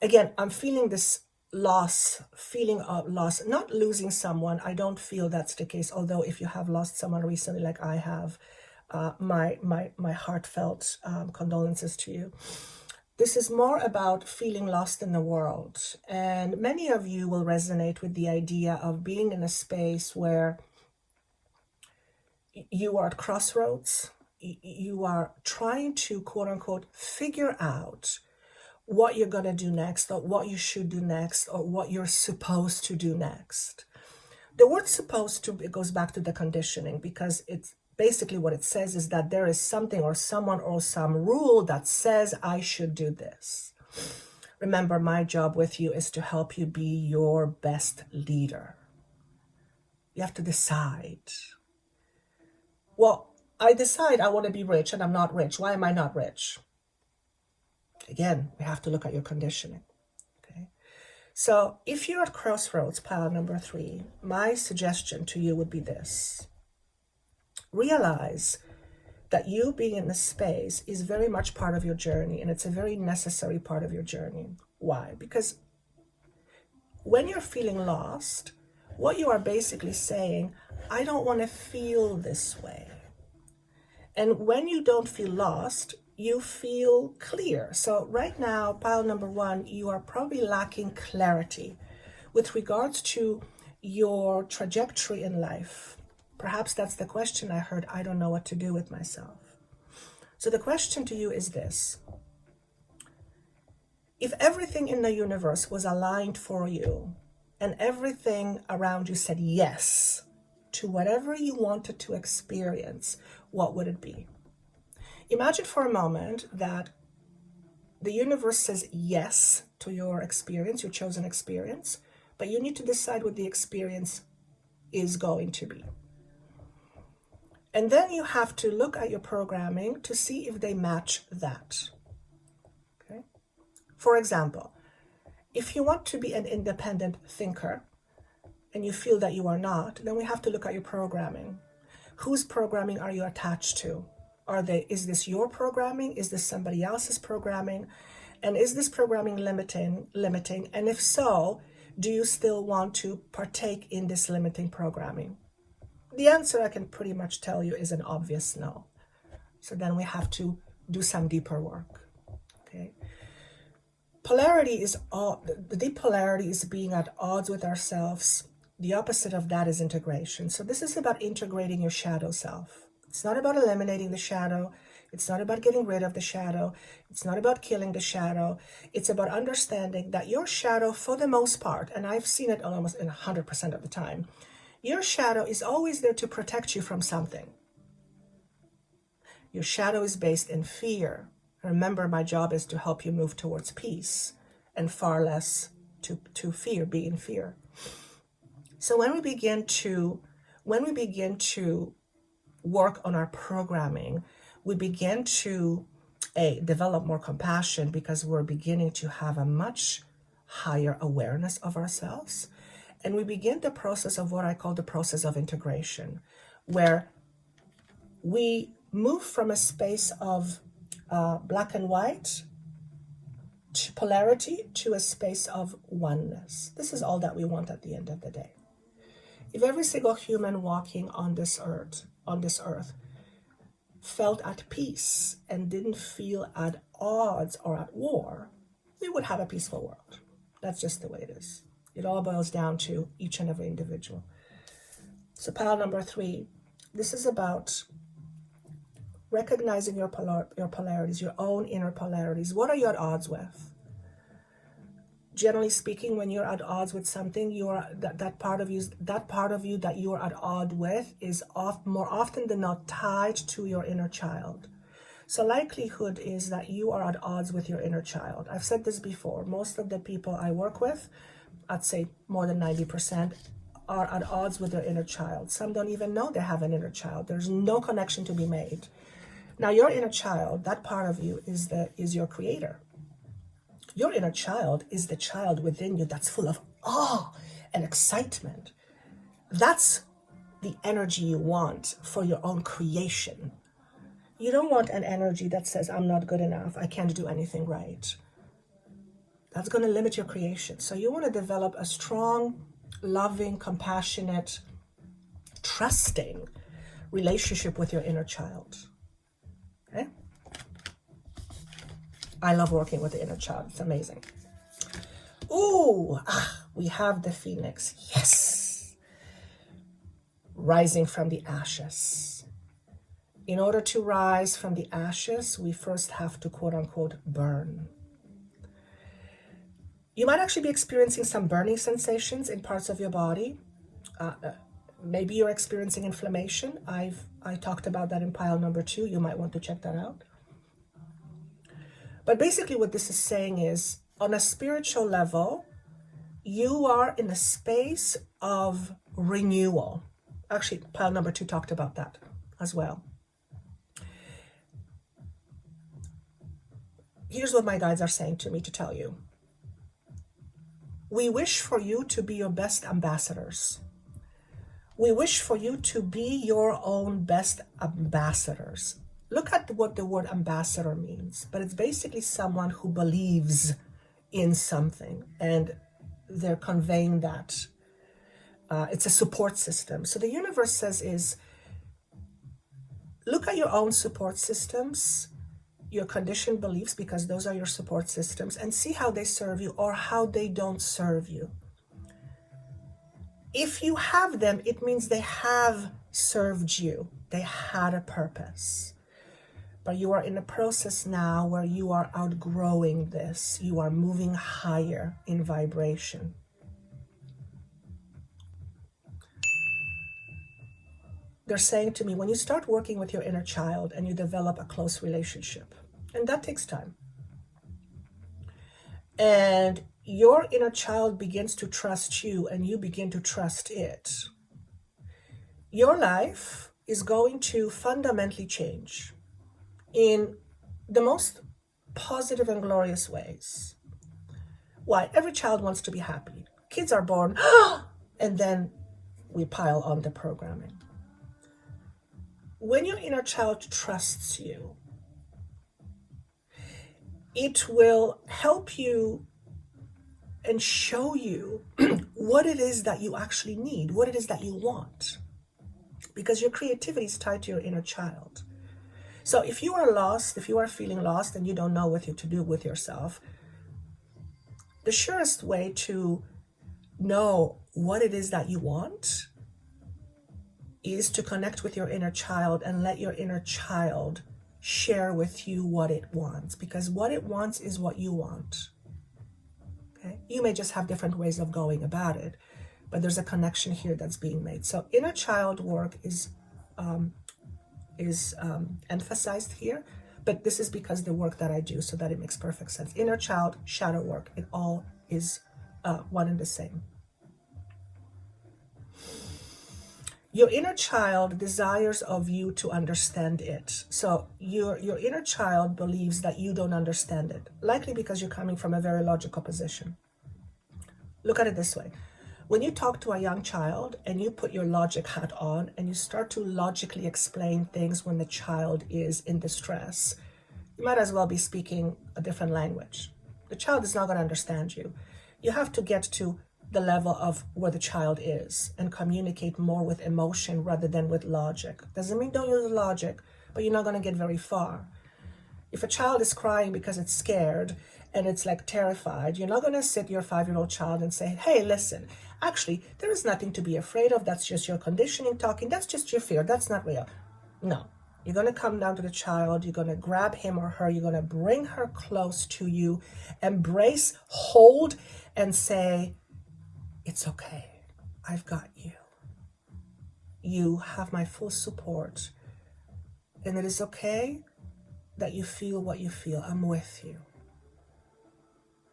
Again, I'm feeling this feeling of loss, not losing someone. I don't feel that's the case. Although if you have lost someone recently, like I have, my heartfelt condolences to you. This is more about feeling lost in the world. And many of you will resonate with the idea of being in a space where you are at crossroads. You are trying to, quote unquote, figure out what you're going to do next, or what you should do next, or what you're supposed to do next. The word supposed to, it goes back to the conditioning, because Basically what it says is that there is something or someone or some rule that says I should do this. Remember, my job with you is to help you be your best leader. You have to decide. Well, I decide I want to be rich and I'm not rich. Why am I not rich? Again, we have to look at your conditioning. Okay. So if you're at crossroads, pile number 3, my suggestion to you would be this. Realize that you being in this space is very much part of your journey, and it's a very necessary part of your journey. Why? Because when you're feeling lost, what you are basically saying, I don't want to feel this way. And when you don't feel lost, you feel clear. So right now, pile number 1, you are probably lacking clarity with regards to your trajectory in life. Perhaps that's the question I heard, I don't know what to do with myself. So the question to you is this. If everything in the universe was aligned for you and everything around you said yes to whatever you wanted to experience, what would it be? Imagine for a moment that the universe says yes to your experience, your chosen experience, but you need to decide what the experience is going to be. And then you have to look at your programming to see if they match that. Okay? For example, if you want to be an independent thinker and you feel that you are not, then we have to look at your programming. Whose programming are you attached to? Is this your programming? Is this somebody else's programming? And is this programming limiting? And if so, do you still want to partake in this limiting programming? The answer I can pretty much tell you is an obvious no. So then we have to do some deeper work. Okay. Polarity is the deep polarity is being at odds with ourselves. The opposite of that is integration. So this is about integrating your shadow self. It's not about eliminating the shadow. It's not about getting rid of the shadow. It's not about killing the shadow. It's about understanding that your shadow, for the most part, and I've seen it almost in 100% of the time, your shadow is always there to protect you from something. Your shadow is based in fear. Remember, my job is to help you move towards peace and far less to fear, be in fear. So when we begin to work on our programming, we begin to develop more compassion because we're beginning to have a much higher awareness of ourselves. And we begin the process of what I call the process of integration, where we move from a space of black and white to polarity to a space of oneness. This is all that we want at the end of the day. If every single human walking on this earth felt at peace and didn't feel at odds or at war, we would have a peaceful world. That's just the way it is. It all boils down to each and every individual. So pile number 3, this is about recognizing your polarities, your own inner polarities. What are you at odds with? Generally speaking, when you're at odds with something, that part of you that you are at odds with is more often than not tied to your inner child. So likelihood is that you are at odds with your inner child. I've said this before. Most of the people I work with, I'd say more than 90%, are at odds with their inner child. Some don't even know they have an inner child. There's no connection to be made. Now, your inner child, that part of you is your creator. Your inner child is the child within you that's full of awe and excitement. That's the energy you want for your own creation. You don't want an energy that says, I'm not good enough, I can't do anything right. That's going to limit your creation. So you want to develop a strong, loving, compassionate, trusting relationship with your inner child. Okay? I love working with the inner child. It's amazing. Ooh, we have the phoenix. Yes. Rising from the ashes. In order to rise from the ashes, we first have to, quote unquote, burn. You might actually be experiencing some burning sensations in parts of your body. Maybe you're experiencing inflammation. I talked about that in pile number 2. You might want to check that out. But basically what this is saying is, on a spiritual level, you are in a space of renewal. Actually, pile number 2 talked about that as well. Here's what my guides are saying to me to tell you. We wish for you to be your best ambassadors. We wish for you to be your own best ambassadors. Look at what the word ambassador means, but it's basically someone who believes in something and they're conveying that. It's a support system. So the universe says look at your own support systems, your conditioned beliefs, because those are your support systems, and see how they serve you or how they don't serve you. If you have them, it means they have served you. They had a purpose. But you are in a process now where you are outgrowing this. You are moving higher in vibration. They're saying to me, when you start working with your inner child and you develop a close relationship, and that takes time, and your inner child begins to trust you and you begin to trust it, your life is going to fundamentally change in the most positive and glorious ways. Why? Every child wants to be happy. Kids are born, and then we pile on the programming. When your inner child trusts you, it will help you and show you what it is that you actually need, what it is that you want. Because your creativity is tied to your inner child. So if you are lost, if you are feeling lost and you don't know what to do with yourself, the surest way to know what it is that you want is to connect with your inner child and let your inner child share with you what it wants, because what it wants is what you want. Okay? You may just have different ways of going about it, but there's a connection here that's being made. So inner child work is emphasized here, but this is because the work that I do, so that it makes perfect sense. Inner child, shadow work, it all is one and the same. Your inner child desires of you to understand it. So your inner child believes that you don't understand it, likely because you're coming from a very logical position. Look at it this way. When you talk to a young child and you put your logic hat on and you start to logically explain things when the child is in distress, you might as well be speaking a different language. The child is not going to understand you. You have to get to the level of where the child is and communicate more with emotion rather than with logic. Doesn't mean don't use logic, but you're not going to get very far. If a child is crying because it's scared and it's like terrified, you're not going to sit your 5-year-old child and say, hey, listen, actually, there is nothing to be afraid of. That's just your conditioning talking. That's just your fear. That's not real. No. You're going to come down to the child. You're going to grab him or her. You're going to bring her close to you, embrace, hold, and say, it's okay. I've got you. You have my full support. And it is okay that you feel what you feel. I'm with you.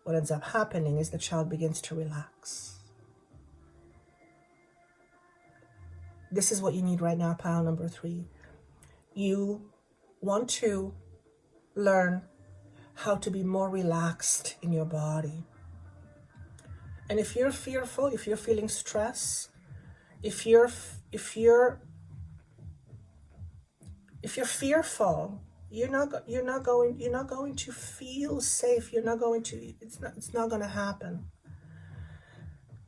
What ends up happening is the child begins to relax. This is what you need right now, pile number 3. You want to learn how to be more relaxed in your body. And if you're fearful, if you're feeling stress, if you're fearful, you're not going to feel safe. It's not going to happen.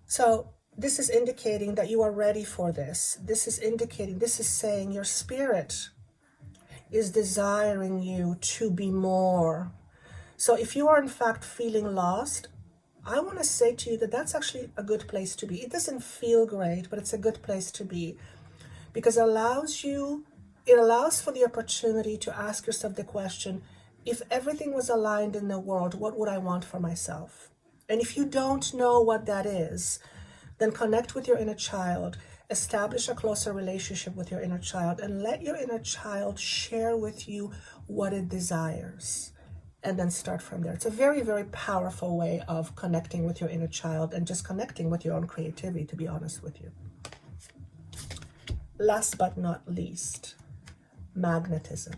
So this is indicating that you are ready for this. This is saying your spirit is desiring you to be more. So if you are in fact feeling lost, I want to say to you that that's actually a good place to be. It doesn't feel great, but it's a good place to be, because it allows for the opportunity to ask yourself the question, if everything was aligned in the world, what would I want for myself? And if you don't know what that is, then connect with your inner child Establish a closer relationship with your inner child and let your inner child share with you what it desires. And then start from there. It's a very, very powerful way of connecting with your inner child and just connecting with your own creativity, to be honest with you. Last but not least, magnetism.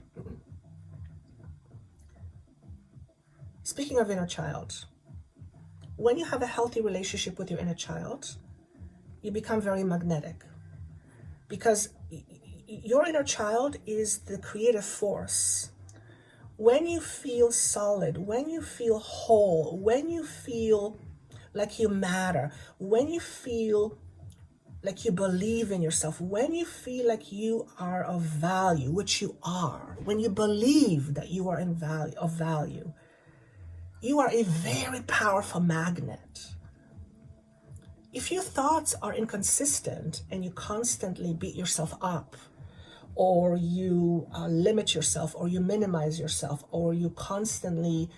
Speaking of inner child, when you have a healthy relationship with your inner child, you become very magnetic, because your inner child is the creative force. When you feel solid, when you feel whole, when you feel like you matter, when you feel like you believe in yourself, when you feel like you are of value, which you are, when you believe that you are of value, you are a very powerful magnet. If your thoughts are inconsistent and you constantly beat yourself up, or you limit yourself, or you minimize yourself, or you constantly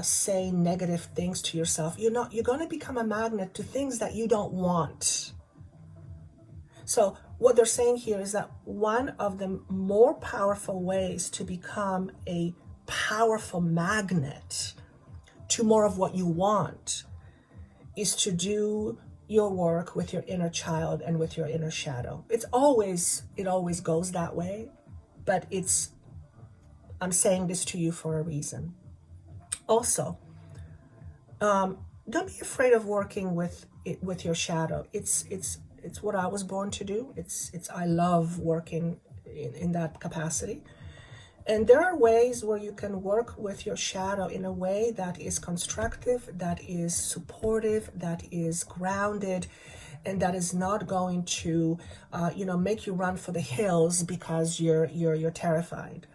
say negative things to yourself, you're going to become a magnet to things that you don't want. So what they're saying here is that one of the more powerful ways to become a powerful magnet to more of what you want is to do your work with your inner child and with your inner shadow. It always goes that way, but I'm saying this to you for a reason. Also, don't be afraid of working with your shadow. It's what I was born to do. I love working in that capacity. And there are ways where you can work with your shadow in a way that is constructive, that is supportive, that is grounded, and that is not going to, make you run for the hills because you're terrified.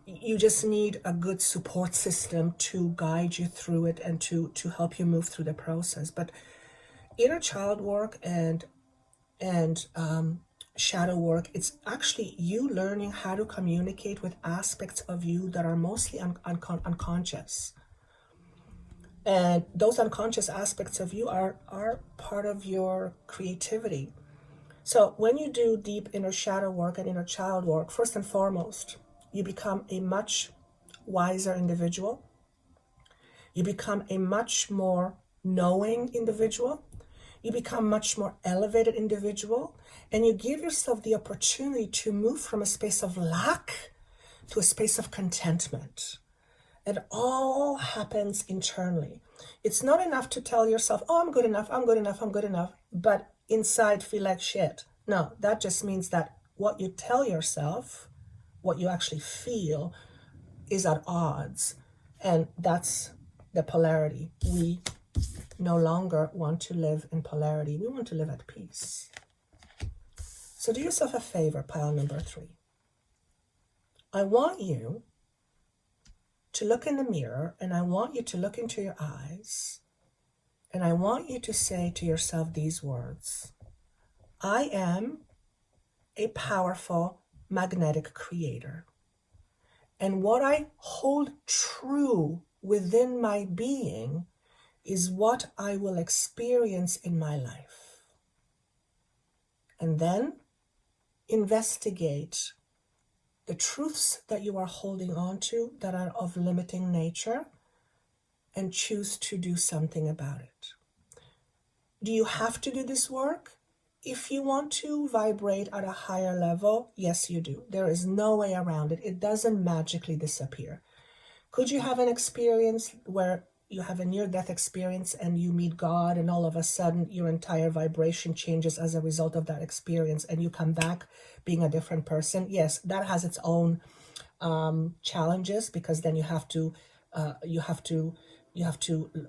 You just need a good support system to guide you through it and to help you move through the process. But inner child work and shadow work, it's actually you learning how to communicate with aspects of you that are mostly unconscious. And those unconscious aspects of you are part of your creativity. So when you do deep inner shadow work and inner child work, first and foremost, you become a much wiser individual. You become a much more knowing individual. You become much more elevated individual, and you give yourself the opportunity to move from a space of lack to a space of contentment. It all happens internally. It's not enough to tell yourself, oh, I'm good enough, I'm good enough, I'm good enough, but inside feel like shit. No, that just means that what you tell yourself, what you actually feel, is at odds. And that's the polarity. We no longer want to live in polarity. We want to live at peace. So do yourself a favor, pile number 3. I want you to look in the mirror, and I want you to look into your eyes, and I want you to say to yourself these words: I am a powerful magnetic creator, and what I hold true within my being is what I will experience in my life. And then investigate the truths that you are holding on to that are of limiting nature and choose to do something about it. Do you have to do this work? If you want to vibrate at a higher level, yes, you do. There is no way around it. It doesn't magically disappear. Could you have an experience where you have a near-death experience and you meet God, and all of a sudden your entire vibration changes as a result of that experience and you come back being a different person? Yes, that has its own challenges, because then you have to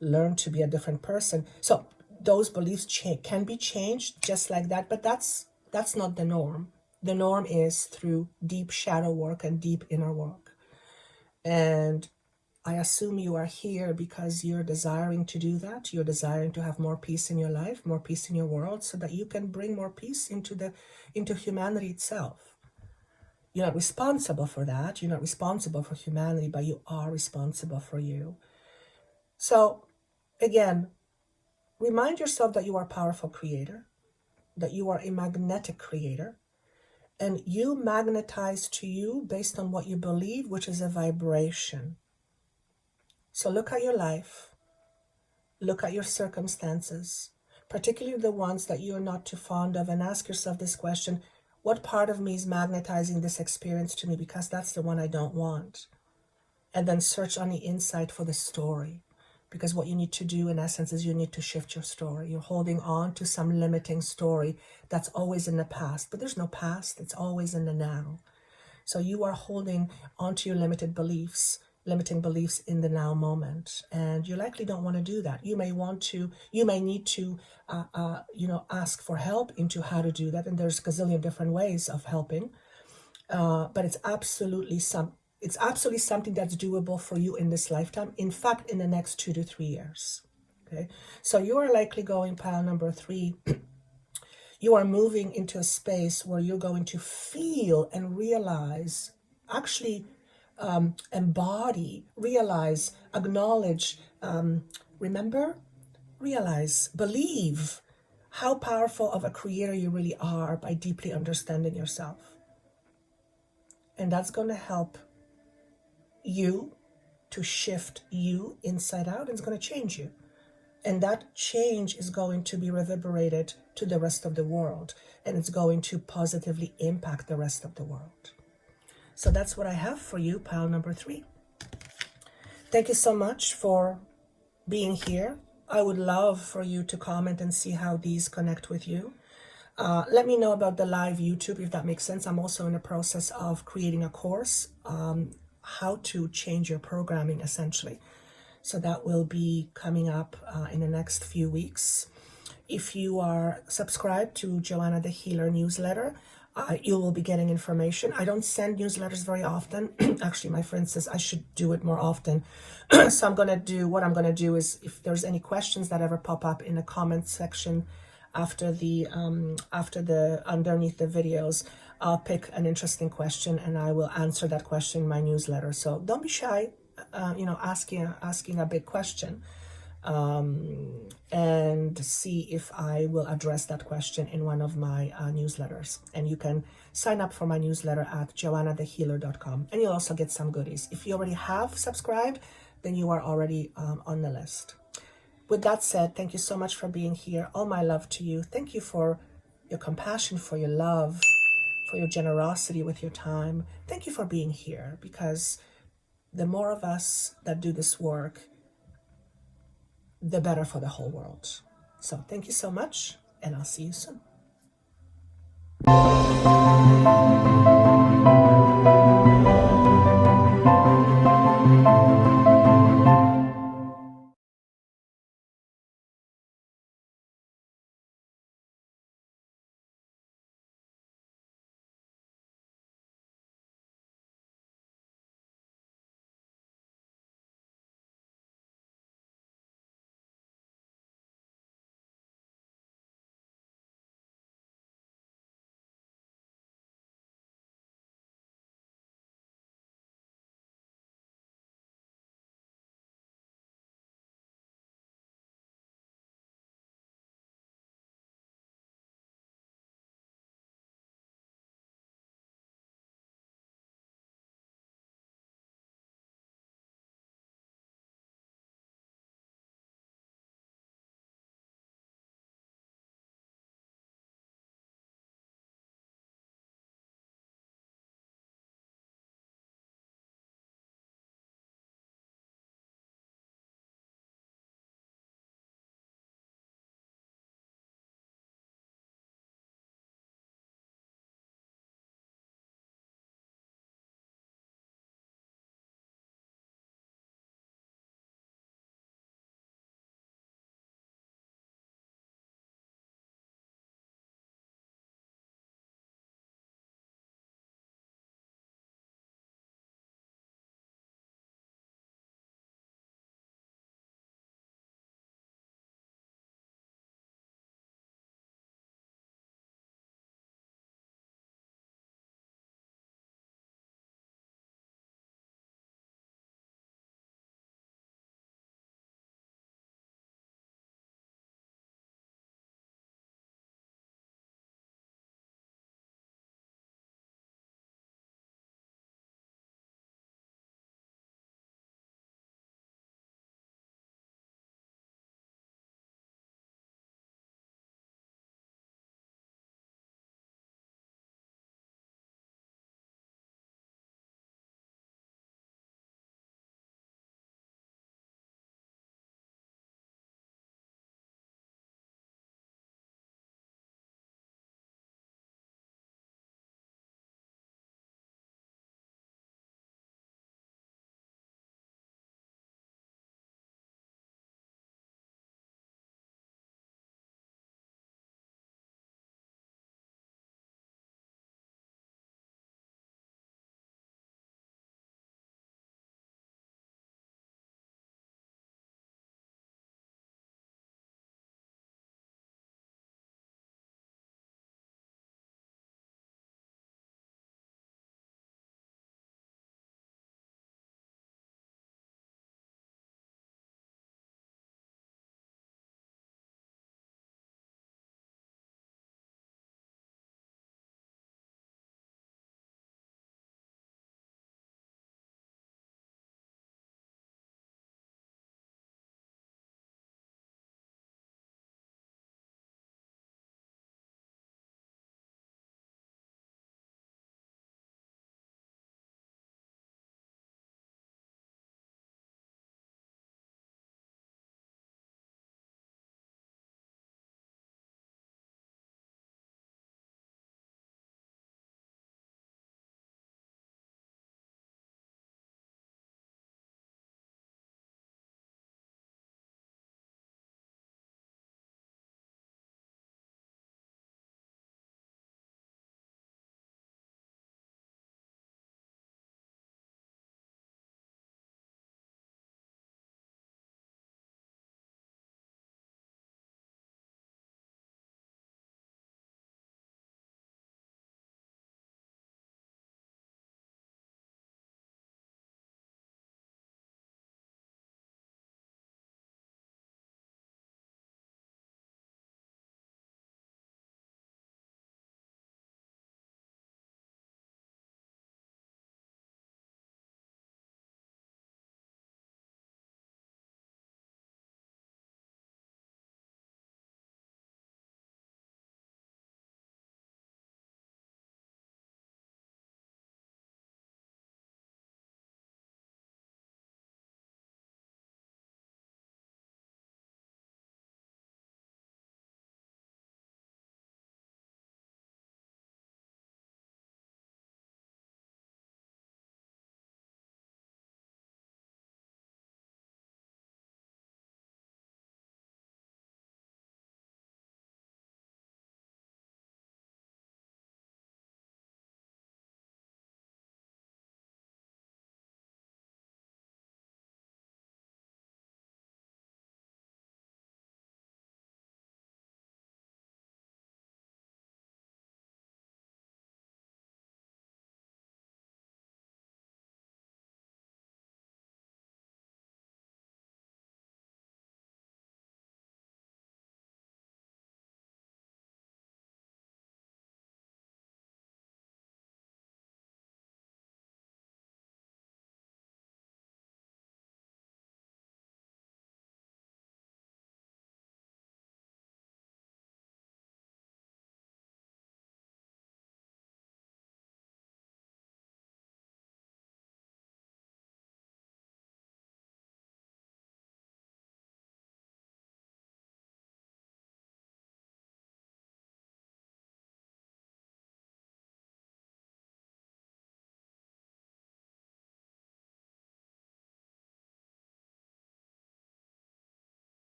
learn to be a different person. So those beliefs can be changed just like that, but that's not the norm. The norm is through deep shadow work and deep inner work. And I assume you are here because you're desiring to do that. You're desiring to have more peace in your life, more peace in your world, so that you can bring more peace into humanity itself. You're not responsible for that. You're not responsible for humanity, but you are responsible for you. So again, remind yourself that you are a powerful creator. that you are a magnetic creator, and you magnetize to you based on what you believe, which is a vibration. So look at your life, look at your circumstances, particularly the ones that you're not too fond of, and ask yourself this question: what part of me is magnetizing this experience to me, because that's the one I don't want? And then search on the inside for the story. Because what you need to do, in essence, is you need to shift your story. You're holding on to some limiting story that's always in the past. But there's no past. It's always in the now. So you are holding onto your limiting beliefs in the now moment. And you likely don't want to do that. You may need to, ask for help into how to do that. And there's a gazillion different ways of helping. But it's absolutely something that's doable for you in this lifetime. In fact, in the next 2 to 3 years. Okay, so you are likely going, pile number 3. You are moving into a space where you're going to feel and realize, actually embody, realize, acknowledge, realize, believe how powerful of a creator you really are by deeply understanding yourself. And that's going to help you to shift you inside out, and it's going to change you. And that change is going to be reverberated to the rest of the world, and it's going to positively impact the rest of the world. So that's what I have for you, pile number 3. Thank you so much for being here. I would love for you to comment and see how these connect with you. Let me know about the live YouTube, if that makes sense. I'm also in the process of creating a course, how to change your programming, essentially. So that will be coming up in the next few weeks. If you are subscribed to Joanna the Healer newsletter, you will be getting information. I don't send newsletters very often. Actually, my friend says I should do it more often. So what I'm going to do is, if there's any questions that ever pop up in the comment section underneath the videos, I'll pick an interesting question and I will answer that question in my newsletter. So don't be shy, asking a big question, and see if I will address that question in one of my newsletters. And you can sign up for my newsletter at joannathehealer.com, and you'll also get some goodies. If you already have subscribed, then you are already on the list. With that said, thank you so much for being here. All my love to you. Thank you for your compassion, for your love, for your generosity with your time. Thank you for being here, because the more of us that do this work, the better for the whole world. So thank you so much, and I'll see you soon.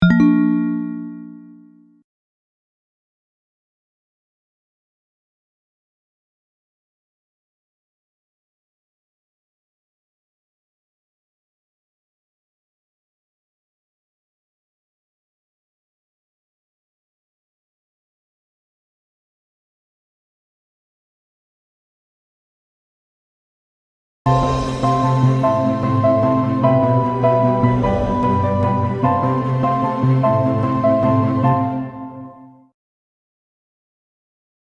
you.